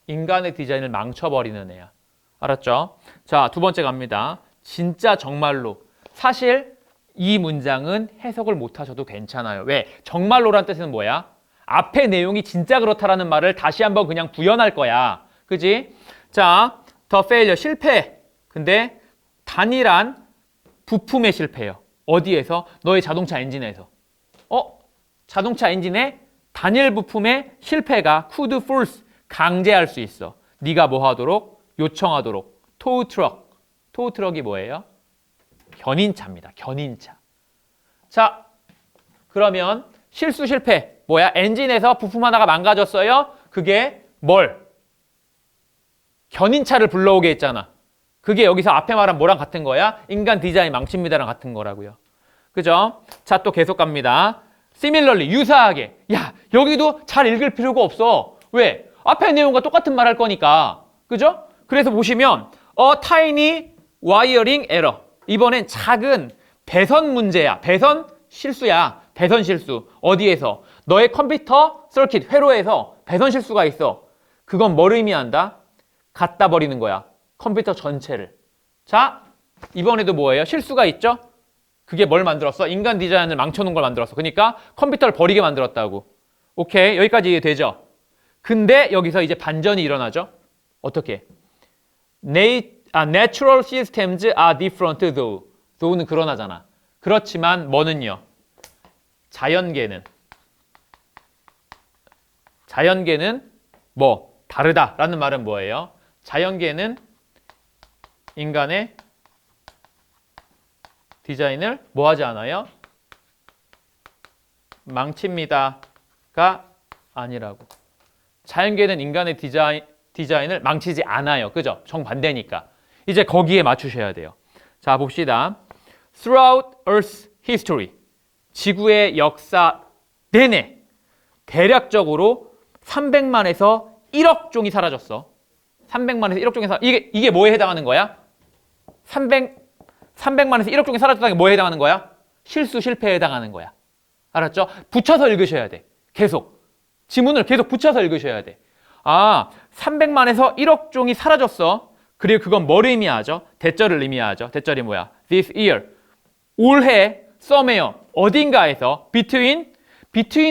인간의 디자인을 망쳐버리는 애야. 알았죠? 자, 두 번째 갑니다. 진짜 정말로. 사실 이 문장은 해석을 못 하셔도 괜찮아요. 왜? 정말로란 뜻은 뭐야? 앞에 내용이 진짜 그렇다라는 말을 다시 한번 그냥 부연할 거야. 그지? 자, the failure, 실패. 근데 단일한 부품의 실패예요. 어디에서? 너의 자동차 엔진에서. 자동차 엔진의 단일 부품의 실패가 could force, 강제할 수 있어. 네가 뭐 하도록? 요청하도록. tow truck. tow truck이 뭐예요? 견인차입니다. 견인차. 자, 그러면 실수 실패. 뭐야? 엔진에서 부품 하나가 망가졌어요. 그게 뭘? 견인차를 불러오게 했잖아. 그게 여기서 앞에 말한 뭐랑 같은 거야? 인간 디자인 망칩니다랑 같은 거라고요. 그죠? 자, 또 계속 갑니다. similarly, 유사하게. 야, 여기도 잘 읽을 필요가 없어. 왜? 앞에 내용과 똑같은 말 할 거니까. 그죠? 그래서 보시면 a tiny wiring error. 이번엔 작은 배선 문제야. 배선 실수야. 배선 실수. 어디에서? 너의 컴퓨터 서킷 회로에서 배선 실수가 있어. 그건 뭘 의미한다? 갖다 버리는 거야. 컴퓨터 전체를. 자, 이번에도 뭐예요? 실수가 있죠? 그게 뭘 만들었어? 인간 디자인을 망쳐놓은 걸 만들었어. 그러니까 컴퓨터를 버리게 만들었다고. 오케이, 여기까지 이해되죠? 근데 여기서 이제 반전이 일어나죠? 어떻게? Natural systems are different though. though는 그러나잖아. 그렇지만 뭐는요? 자연계는 뭐? 다르다라는 말은 뭐예요? 자연계는 인간의 디자인을 뭐 하지 않아요? 망칩니다가 아니라고. 자연계는 인간의 디자인을 망치지 않아요. 그죠? 정반대니까. 이제 거기에 맞추셔야 돼요. 자, 봅시다. Throughout Earth's history. 지구의 역사 내내 대략적으로 300만에서 1억 종이 사라졌어. 300만에서 1억 종이 이게 뭐에 해당하는 거야? 300만에서 1억 종이 사라졌다는 게 뭐에 해당하는 거야? 실수, 실패에 해당하는 거야. 알았죠? 붙여서 읽으셔야 돼. 계속. 지문을 계속 붙여서 읽으셔야 돼. 아, 300만에서 1억 종이 사라졌어. 그리고 그건 뭘 의미하죠? 대절을 의미하죠. 대절이 뭐야? This year. 올해, somewhere, 어딘가에서 between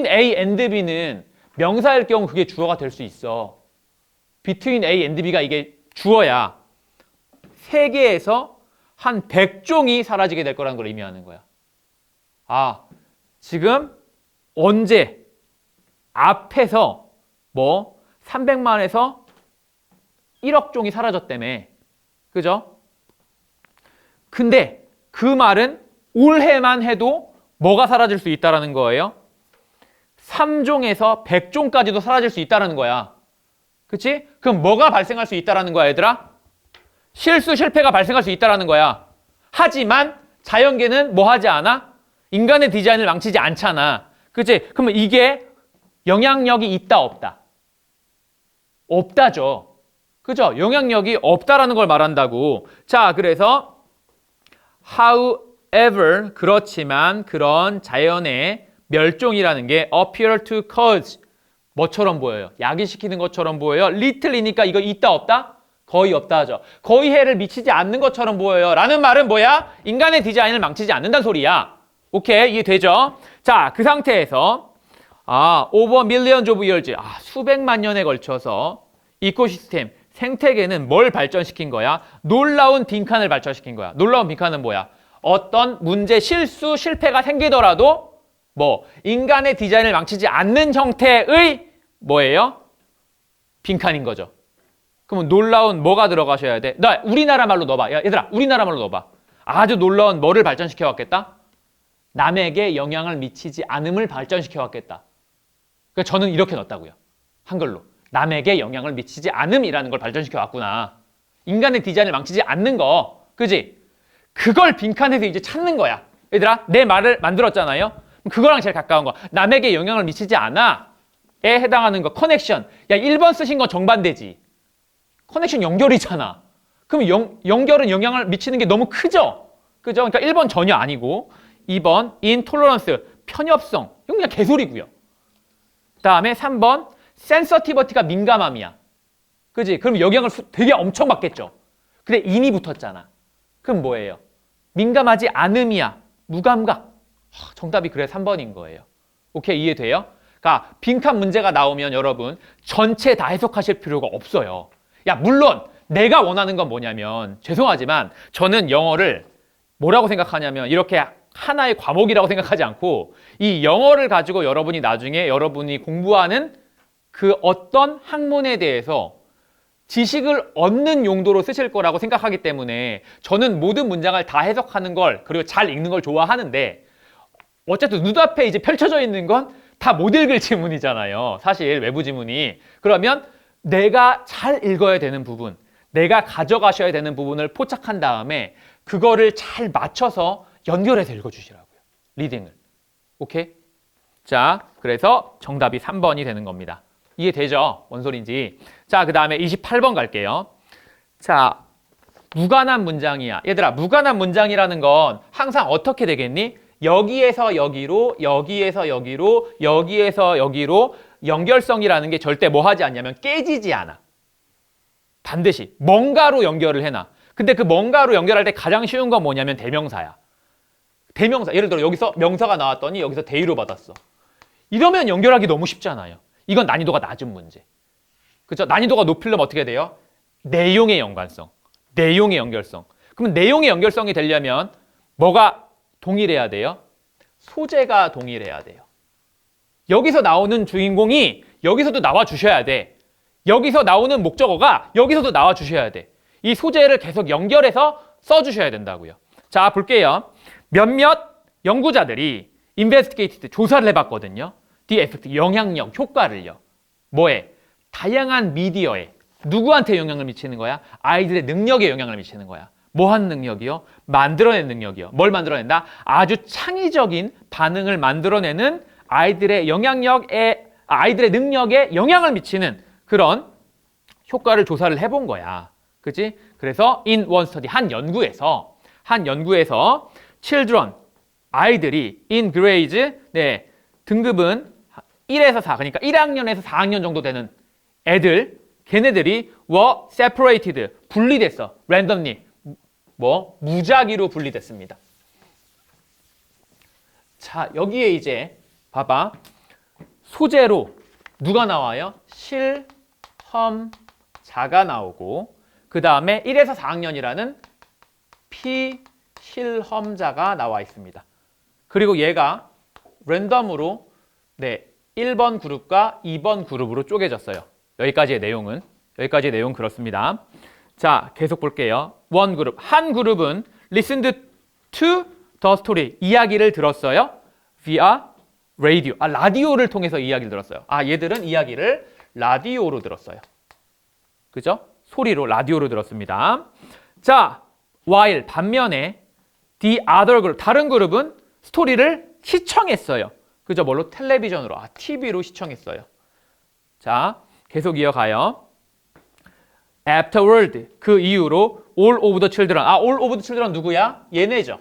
A and B는 명사일 경우 그게 주어가 될 수 있어. between A and B가 이게 주어야. 세계에서 한 100종이 사라지게 될 거라는 걸 의미하는 거야. 아, 지금 언제 앞에서 뭐 300만에서 1억 종이 사라졌다며. 그죠? 근데 그 말은 올해만 해도 뭐가 사라질 수 있다라는 거예요? 3종에서 100종까지도 사라질 수 있다라는 거야. 그치? 그럼 뭐가 발생할 수 있다라는 거야, 얘들아? 실수, 실패가 발생할 수 있다라는 거야. 하지만 자연계는 뭐 하지 않아? 인간의 디자인을 망치지 않잖아. 그치? 그러면 이게 영향력이 있다, 없다? 없다죠. 그죠? 영향력이 없다라는 걸 말한다고. 자, 그래서 however, 그렇지만 그런 자연의 멸종이라는 게 appear to cause 뭐처럼 보여요? 야기시키는 것처럼 보여요? little이니까 이거 있다, 없다? 거의 없다 하죠. 거의 해를 미치지 않는 것처럼 보여요. 라는 말은 뭐야? 인간의 디자인을 망치지 않는다는 소리야. 오케이, 이해되죠? 자, 그 상태에서 over millions of years, 수백만 년에 걸쳐서 이코시스템, 생태계는 뭘 발전시킨 거야? 놀라운 빈칸을 발전시킨 거야. 놀라운 빈칸은 뭐야? 어떤 문제, 실수, 실패가 생기더라도 뭐 인간의 디자인을 망치지 않는 형태의 뭐예요? 빈칸인 거죠. 그러면 놀라운 뭐가 들어가셔야 돼? 나 우리나라 말로 넣어봐. 야, 얘들아, 우리나라 말로 넣어봐. 아주 놀라운 뭐를 발전시켜 왔겠다? 남에게 영향을 미치지 않음을 발전시켜 왔겠다. 그러니까 저는 이렇게 넣었다고요. 한글로. 남에게 영향을 미치지 않음이라는 걸 발전시켜 왔구나. 인간의 디자인을 망치지 않는 거. 그지? 그걸 빈칸에서 이제 찾는 거야. 얘들아, 내 말을 만들었잖아요. 그거랑 제일 가까운 거. 남에게 영향을 미치지 않아에 해당하는 거. 커넥션. 야, 1번 쓰신 건 정반대지. 커넥션 연결이잖아. 그럼 연결은 영향을 미치는 게 너무 크죠? 그죠? 그러니까 1번 전혀 아니고 2번 인톨러런스, 편협성. 이건 그냥 개소리고요. 다음에 3번 센서티버티가 민감함이야. 그지? 그럼 영향을 되게 엄청 받겠죠? 근데 인이 붙었잖아. 그럼 뭐예요? 민감하지 않음이야. 무감각. 정답이 그래 3번인 거예요. 오케이, 이해돼요? 그러니까 빈칸 문제가 나오면 여러분 전체 다 해석하실 필요가 없어요. 야, 물론 내가 원하는 건 뭐냐면, 죄송하지만 저는 영어를 뭐라고 생각하냐면 이렇게 하나의 과목이라고 생각하지 않고 이 영어를 가지고 여러분이 나중에 여러분이 공부하는 그 어떤 학문에 대해서 지식을 얻는 용도로 쓰실 거라고 생각하기 때문에 저는 모든 문장을 다 해석하는 걸, 그리고 잘 읽는 걸 좋아하는데 어쨌든 눈앞에 이제 펼쳐져 있는 건 다 못 읽을 지문이잖아요. 사실 외부 지문이. 그러면 내가 잘 읽어야 되는 부분, 내가 가져가셔야 되는 부분을 포착한 다음에 그거를 잘 맞춰서 연결해서 읽어주시라고요. 리딩을. 오케이? 자, 그래서 정답이 3번이 되는 겁니다. 이해되죠? 뭔 소린지. 자, 그 다음에 28번 갈게요. 자, 무관한 문장이야. 얘들아, 무관한 문장이라는 건 항상 어떻게 되겠니? 여기에서 여기로, 여기에서 여기로, 여기에서 여기로 연결성이라는 게 절대 뭐 하지 않냐면 깨지지 않아. 반드시 뭔가로 연결을 해놔. 근데 그 뭔가로 연결할 때 가장 쉬운 건 뭐냐면 대명사야. 대명사. 예를 들어 여기서 명사가 나왔더니 여기서 대의로 받았어. 이러면 연결하기 너무 쉽잖아요. 이건 난이도가 낮은 문제. 그렇죠? 난이도가 높으려면 어떻게 돼요? 내용의 연관성. 내용의 연결성. 그러면 내용의 연결성이 되려면 뭐가 동일해야 돼요? 소재가 동일해야 돼요. 여기서 나오는 주인공이 여기서도 나와 주셔야 돼. 여기서 나오는 목적어가 여기서도 나와 주셔야 돼. 이 소재를 계속 연결해서 써주셔야 된다고요. 자, 볼게요. 몇몇 연구자들이 investigated, 조사를 해봤거든요. the effect, 영향력, 효과를요. 뭐에? 다양한 미디어에. 누구한테 영향을 미치는 거야? 아이들의 능력에 영향을 미치는 거야. 뭐 하는 능력이요? 만들어내는 능력이요. 뭘 만들어낸다? 아주 창의적인 반응을 만들어내는 아이들의 아이들의 능력에 영향을 미치는 그런 효과를 조사를 해본 거야. 그치? 그래서 in one study, 한 연구에서 children, 아이들이 in grades, 네, 등급은 1에서 4, 그러니까 1학년에서 4학년 정도 되는 애들, 걔네들이 were separated, 분리됐어. randomly, 무작위로 분리됐습니다. 자, 여기에 이제 봐봐. 소재로 누가 나와요? 실험자가 나오고 그 다음에 1에서 4학년이라는 피실험자가 나와 있습니다. 그리고 얘가 랜덤으로 1번 그룹과 2번 그룹으로 쪼개졌어요. 여기까지의 내용 그렇습니다. 자, 계속 볼게요. 원 그룹, 한 그룹은 listened to the story, 이야기를 들었어요. via radio, 라디오를 통해서 이야기를 들었어요. 얘들은 이야기를 라디오로 들었어요. 그죠? 소리로, 라디오로 들었습니다. 자, while, 반면에 the other group, 다른 그룹은 스토리를 시청했어요. 그죠? 뭘로? 텔레비전으로, TV로 시청했어요. 자, 계속 이어가요. Afterward, 그 이후로 all of the children, all of the children 누구야? 얘네죠.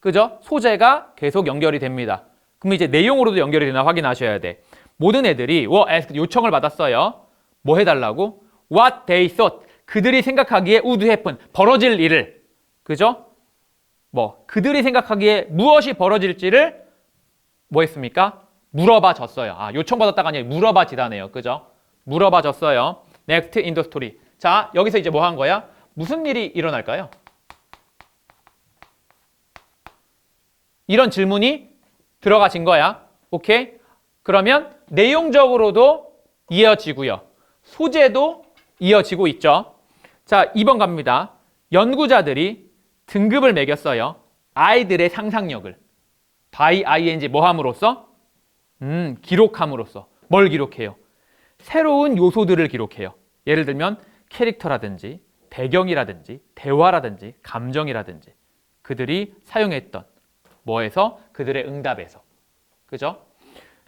그죠? 소재가 계속 연결이 됩니다. 그럼 이제 내용으로도 연결이 되나 확인하셔야 돼. 모든 애들이 were asked, 요청을 받았어요. 뭐 해달라고? What they thought, 그들이 생각하기에 would happen, 벌어질 일을. 그죠? 그들이 생각하기에 무엇이 벌어질지를 뭐 했습니까? 물어봐 줬어요. 요청받았다가 아니라 물어봐 지다네요. 그죠? 물어봐 줬어요. Next in the story. 자, 여기서 이제 뭐 한 거야? 무슨 일이 일어날까요? 이런 질문이 들어가진 거야. 오케이? 그러면 내용적으로도 이어지고요. 소재도 이어지고 있죠. 자, 2번 갑니다. 연구자들이 등급을 매겼어요. 아이들의 상상력을. by ing 뭐 함으로써? 기록함으로써. 뭘 기록해요? 새로운 요소들을 기록해요. 예를 들면 캐릭터라든지 배경이라든지 대화라든지 감정이라든지 그들이 사용했던 뭐에서? 그들의 응답에서. 그죠?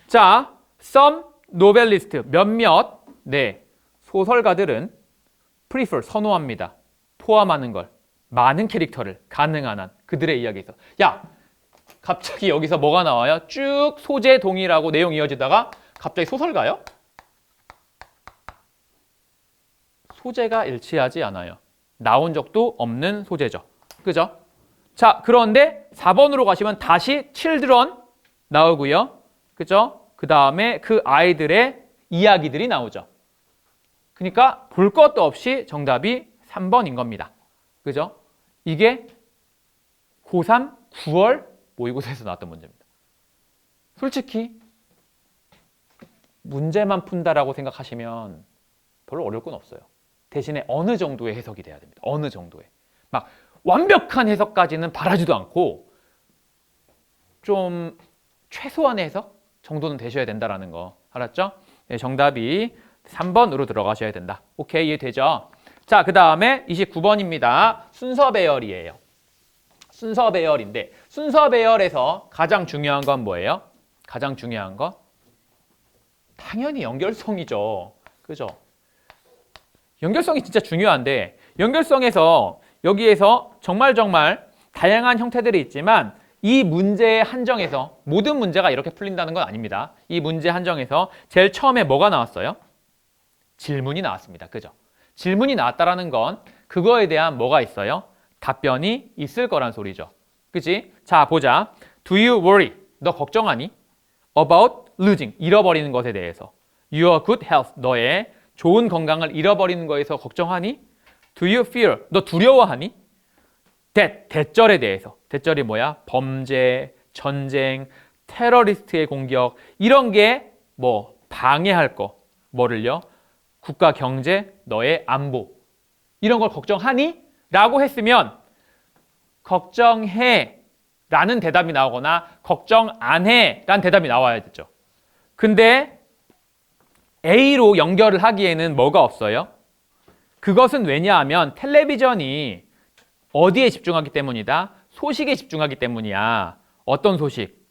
자, some novelist, 몇몇 소설가들은 prefer, 선호합니다. 포함하는 걸, 많은 캐릭터를 가능한 한 그들의 이야기에서. 야, 갑자기 여기서 뭐가 나와요? 쭉 소재 동일하고 내용 이어지다가 갑자기 소설가요? 소재가 일치하지 않아요. 나온 적도 없는 소재죠. 그죠? 자, 그런데 4번으로 가시면 다시 children 나오고요. 그죠? 그 다음에 그 아이들의 이야기들이 나오죠. 그러니까 볼 것도 없이 정답이 3번인 겁니다. 그죠? 이게 고3 9월 모의고사에서 나왔던 문제입니다. 솔직히 문제만 푼다라고 생각하시면 별로 어려울 건 없어요. 대신에 어느 정도의 해석이 돼야 됩니다. 어느 정도의. 막 완벽한 해석까지는 바라지도 않고 좀 최소한의 해석 정도는 되셔야 된다라는 거. 알았죠? 네, 정답이 3번으로 들어가셔야 된다. 오케이, 이해되죠? 자, 그 다음에 29번입니다. 순서 배열이에요. 순서 배열인데 순서 배열에서 가장 중요한 건 뭐예요? 가장 중요한 거? 당연히 연결성이죠. 그죠? 연결성이 진짜 중요한데 연결성에서 여기에서 정말 다양한 형태들이 있지만 이 문제의 한정에서 모든 문제가 이렇게 풀린다는 건 아닙니다. 이 문제 한정에서 제일 처음에 뭐가 나왔어요? 질문이 나왔습니다. 그죠? 질문이 나왔다라는 건 그거에 대한 뭐가 있어요? 답변이 있을 거란 소리죠. 그치? 자, 보자. Do you worry? 너 걱정하니? About losing, 잃어버리는 것에 대해서. Your good health, 너의 좋은 건강을 잃어버리는 거에서 걱정하니? Do you fear? 너 두려워하니? That, 대절에 대해서. 대절이 뭐야? 범죄, 전쟁, 테러리스트의 공격 이런 게 뭐 방해할 거. 뭐를요? 국가 경제, 너의 안보. 이런 걸 걱정하니? 라고 했으면 걱정해 라는 대답이 나오거나 걱정 안 해 라는 대답이 나와야 되죠. 근데 A로 연결을 하기에는 뭐가 없어요? 그것은 왜냐하면 텔레비전이 어디에 집중하기 때문이다? 소식에 집중하기 때문이야. 어떤 소식?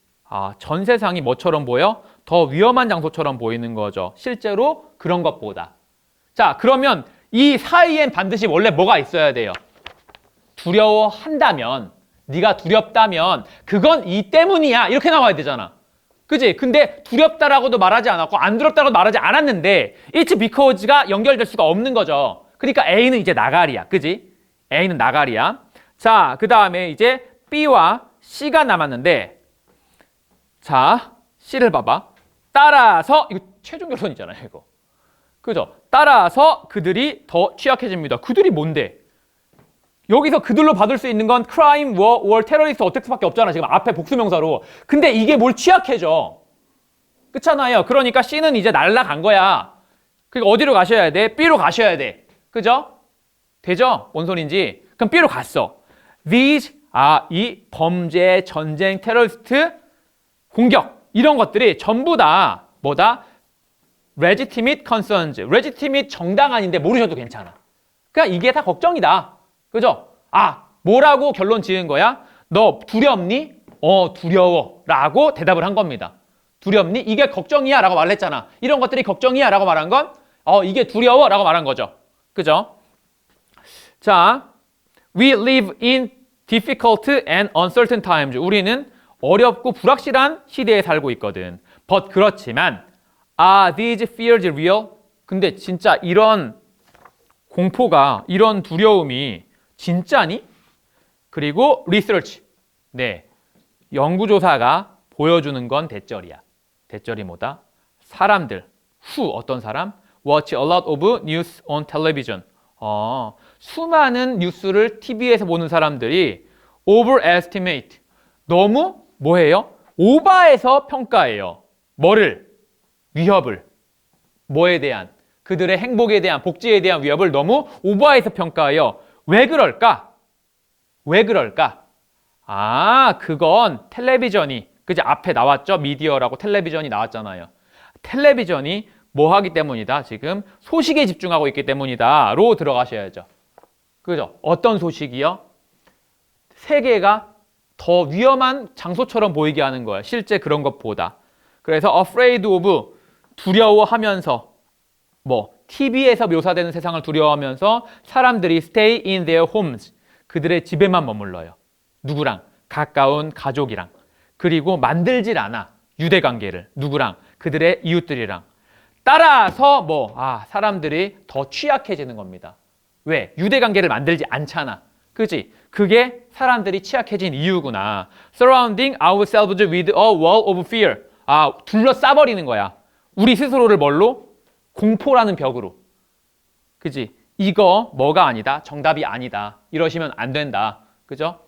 전 세상이 뭐처럼 보여? 더 위험한 장소처럼 보이는 거죠. 실제로 그런 것보다. 자, 그러면 이 사이엔 반드시 원래 뭐가 있어야 돼요? 두려워한다면, 네가 두렵다면 그건 이 때문이야. 이렇게 나와야 되잖아. 그지? 근데 두렵다라고도 말하지 않았고 안 두렵다라고도 말하지 않았는데 it's because가 연결될 수가 없는 거죠. 그러니까 A는 이제 나가리야. 그지? A는 나가리야. 자, 그 다음에 이제 B와 C가 남았는데 자, C를 봐봐. 따라서 이거 최종 결론이잖아요. 이거. 그죠? 따라서 그들이 더 취약해집니다. 그들이 뭔데? 여기서 그들로 받을 수 있는 건 crime, war, terrorist, attacks밖에 없잖아. 지금 앞에 복수명사로. 근데 이게 뭘 취약해져? 그렇잖아요. 그러니까 C는 이제 날라간 거야. 그러니까 어디로 가셔야 돼? B로 가셔야 돼. 그죠? 되죠? 뭔 소린지. 그럼 B로 갔어. These, 이 범죄, 전쟁, 테러리스트, 공격 이런 것들이 전부 다 뭐다? legitimate concerns. legitimate 정당한인데 모르셔도 괜찮아. 그냥 이게 다 걱정이다. 그죠? 뭐라고 결론 지은 거야? 너 두렵니? 두려워. 라고 대답을 한 겁니다. 두렵니? 이게 걱정이야. 라고 말했잖아. 이런 것들이 걱정이야. 라고 말한 건 이게 두려워. 라고 말한 거죠. 그죠? 자, we live in difficult and uncertain times. 우리는 어렵고 불확실한 시대에 살고 있거든. But 그렇지만 are these fears real? 근데 진짜 이런 공포가, 이런 두려움이 진짜니? 그리고 research. 네, 연구조사가 보여주는 건 대절이야. 대절이 뭐다? 사람들. 어떤 사람? Watch a lot of news on television. 수많은 뉴스를 TV에서 보는 사람들이 overestimate. 너무 뭐예요? 오버해서 평가해요. 뭐를? 위협을. 뭐에 대한? 그들의 행복에 대한, 복지에 대한 위협을 너무 오버해서 평가해요. 왜 그럴까? 왜 그럴까? 그건 텔레비전이, 그제 앞에 나왔죠? 미디어라고 텔레비전이 나왔잖아요. 텔레비전이 뭐 하기 때문이다? 지금 소식에 집중하고 있기 때문이다. 로 들어가셔야죠. 그죠? 어떤 소식이요? 세계가 더 위험한 장소처럼 보이게 하는 거예요. 실제 그런 것보다. 그래서 afraid of, 두려워하면서 TV에서 묘사되는 세상을 두려워하면서 사람들이 stay in their homes. 그들의 집에만 머물러요. 누구랑? 가까운 가족이랑. 그리고 만들질 않아. 유대관계를. 누구랑? 그들의 이웃들이랑. 따라서 사람들이 더 취약해지는 겁니다. 왜? 유대관계를 만들지 않잖아. 그지? 그게 사람들이 취약해진 이유구나. Surrounding ourselves with a wall of fear. 둘러싸버리는 거야. 우리 스스로를 뭘로? 공포라는 벽으로. 그지? 이거 뭐가 아니다. 정답이 아니다. 이러시면 안 된다. 그죠?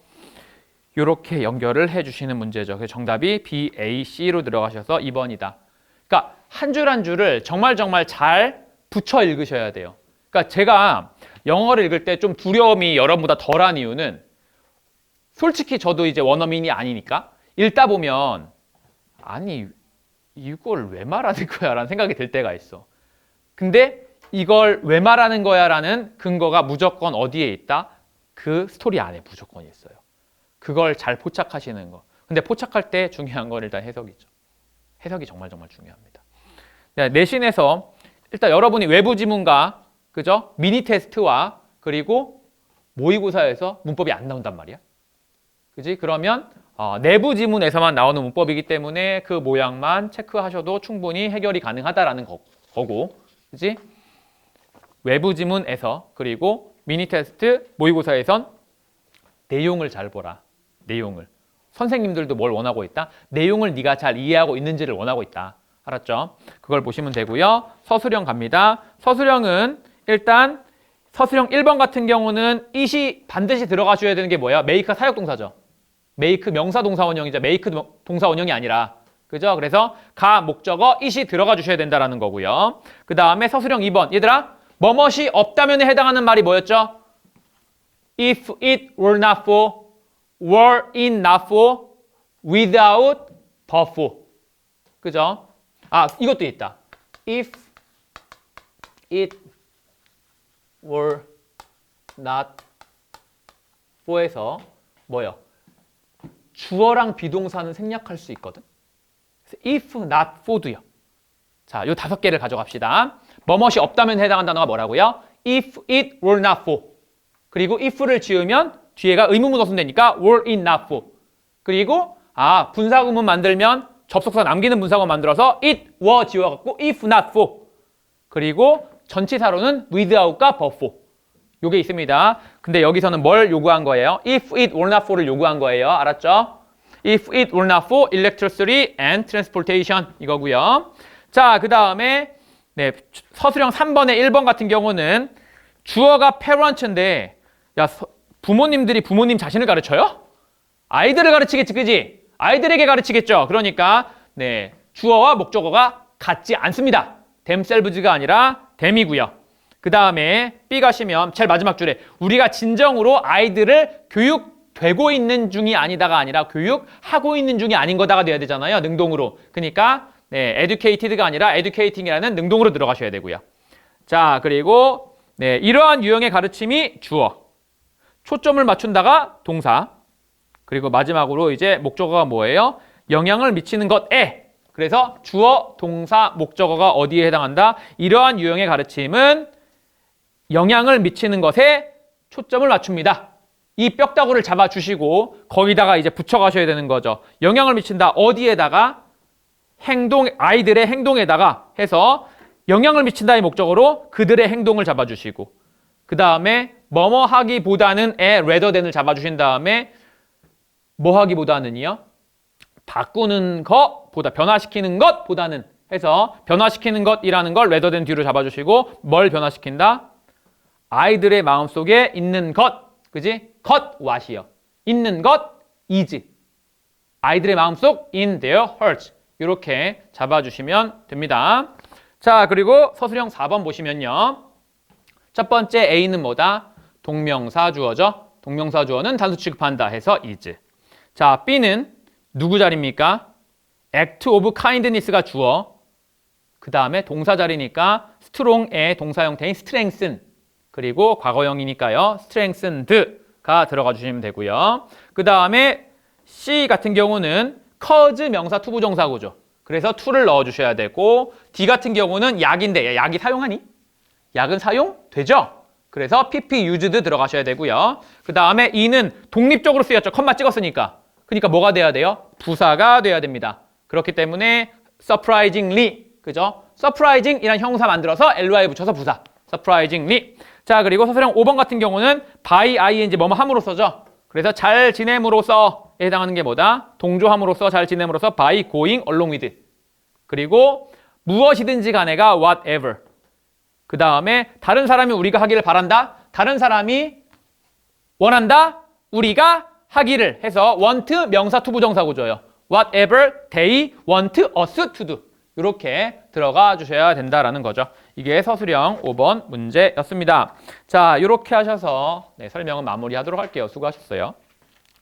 이렇게 연결을 해주시는 문제죠. 그래서 정답이 B, A, C로 들어가셔서 2번이다. 그러니까 한 줄 한 줄을 정말 잘 붙여 읽으셔야 돼요. 그러니까 제가 영어를 읽을 때 좀 두려움이 여러분보다 덜한 이유는 솔직히 저도 이제 원어민이 아니니까 읽다 보면 아니 이걸 왜 말하는 거야 라는 생각이 들 때가 있어. 근데 이걸 왜 말하는 거야 라는 근거가 무조건 어디에 있다? 그 스토리 안에 무조건 있어요. 그걸 잘 포착하시는 거. 근데 포착할 때 중요한 건 일단 해석이죠. 해석이 정말 중요합니다. 내신에서 일단 여러분이 외부 지문과 그죠? 미니 테스트와 그리고 모의고사에서 문법이 안 나온단 말이야. 그지? 그러면 내부 지문에서만 나오는 문법이기 때문에 그 모양만 체크하셔도 충분히 해결이 가능하다라는 거고, 그지? 외부 지문에서 그리고 미니 테스트, 모의고사에선 내용을 잘 보라. 내용을. 선생님들도 뭘 원하고 있다? 내용을 네가 잘 이해하고 있는지를 원하고 있다. 알았죠? 그걸 보시면 되고요. 서술형 갑니다. 서술형은 일단 서술형 1번 같은 경우는 it이 반드시 들어가줘야 되는 게 뭐야? make가 사역동사죠. make 명사 동사원형이죠. make 동사원형이 아니라. 그죠? 그래서 가 목적어 it이 들어가 주셔야 된다라는 거고요. 그 다음에 서술형 2번. 얘들아, 뭐뭇이 없다면에 해당하는 말이 뭐였죠? If it were not for, were it not for, without, but for. 그죠? 이것도 있다. If it were not for에서 뭐요? 주어랑 비동사는 생략할 수 있거든. if not for도요. 자, 요 5개를 가져갑시다. 뭐뭇이 없다면 해당한 단어가 뭐라고요? If it were not for. 그리고 if를 지으면 뒤에가 의문문 없으면 되니까 were it not for. 그리고 분사구문 만들면 접속사 남기는 분사구문 만들어서 it were 지워갖고 if not for. 그리고 전치사로는 without과 but for. 요게 있습니다. 근데 여기서는 뭘 요구한 거예요? If it were not for를 요구한 거예요. 알았죠? If it were not for electricity and transportation 이거고요. 자, 그 다음에 서술형 3번의 1번 같은 경우는 주어가 parent인데 부모님들이 부모님 자신을 가르쳐요? 아이들을 가르치겠지, 그지? 아이들에게 가르치겠죠. 그러니까 주어와 목적어가 같지 않습니다. themselves가 아니라 them이고요. 그 다음에 B 가시면 제일 마지막 줄에 우리가 진정으로 아이들을 교육되고 있는 중이 아니다가 아니라 교육하고 있는 중이 아닌 거다가 돼야 되잖아요. 능동으로. 그러니까 educated가 아니라 educating이라는 능동으로 들어가셔야 되고요. 자, 그리고 이러한 유형의 가르침이 주어. 초점을 맞춘다가 동사. 그리고 마지막으로 이제 목적어가 뭐예요? 영향을 미치는 것에. 그래서 주어, 동사, 목적어가 어디에 해당한다? 이러한 유형의 가르침은 영향을 미치는 것에 초점을 맞춥니다. 이 뼈다구를 잡아주시고 거기다가 이제 붙여가셔야 되는 거죠. 영향을 미친다. 어디에다가? 아이들의 행동에다가 해서 영향을 미친다의 목적어로 그들의 행동을 잡아주시고 그 다음에 뭐뭐 하기보다는 rather than을 잡아주신 다음에 뭐 하기보다는이요? 바꾸는 것보다 변화시키는 것보다는 해서 변화시키는 것이라는 걸 rather than 뒤로 잡아주시고 뭘 변화시킨다? 아이들의 마음속에 있는 것, 그지? 것, what이요. 있는 것, is. 아이들의 마음속, in their hearts. 이렇게 잡아주시면 됩니다. 자, 그리고 서술형 4번 보시면요. 첫 번째 A는 뭐다? 동명사 주어죠. 동명사 주어는 단수 취급한다 해서 is. 자, B는 누구 자리입니까? act of kindness가 주어. 그 다음에 동사 자리니까 strong의 동사 형태인 strengthen. 그리고 과거형이니까요. strengthened가 들어가 주시면 되고요. 그 다음에 C 같은 경우는 cause 명사 투부정사구죠. 그래서 to를 넣어주셔야 되고 D 같은 경우는 약인데 약이 사용하니? 약은 사용되죠? 그래서 pp used 들어가셔야 되고요. 그 다음에 E는 독립적으로 쓰였죠. 컴마 찍었으니까. 그러니까 뭐가 돼야 돼요? 부사가 돼야 됩니다. 그렇기 때문에 surprisingly, 그죠? surprising이란 형사 만들어서 ly 붙여서 부사. surprisingly. 자, 그리고 서술형 5번 같은 경우는 by ing 뭐뭐 함으로써죠. 그래서 잘 지냄으로써에 해당하는 게 뭐다? 동조함으로써 잘 지냄으로써 by going along with. 그리고 무엇이든지 간에가 whatever. 그 다음에 다른 사람이 우리가 하기를 바란다. 다른 사람이 원한다. 우리가 하기를 해서 want 명사 투부정사 구조예요. Whatever they want us to do. 이렇게 들어가 주셔야 된다라는 거죠. 이게 서술형 5번 문제였습니다. 자, 이렇게 하셔서 설명은 마무리하도록 할게요. 수고하셨어요.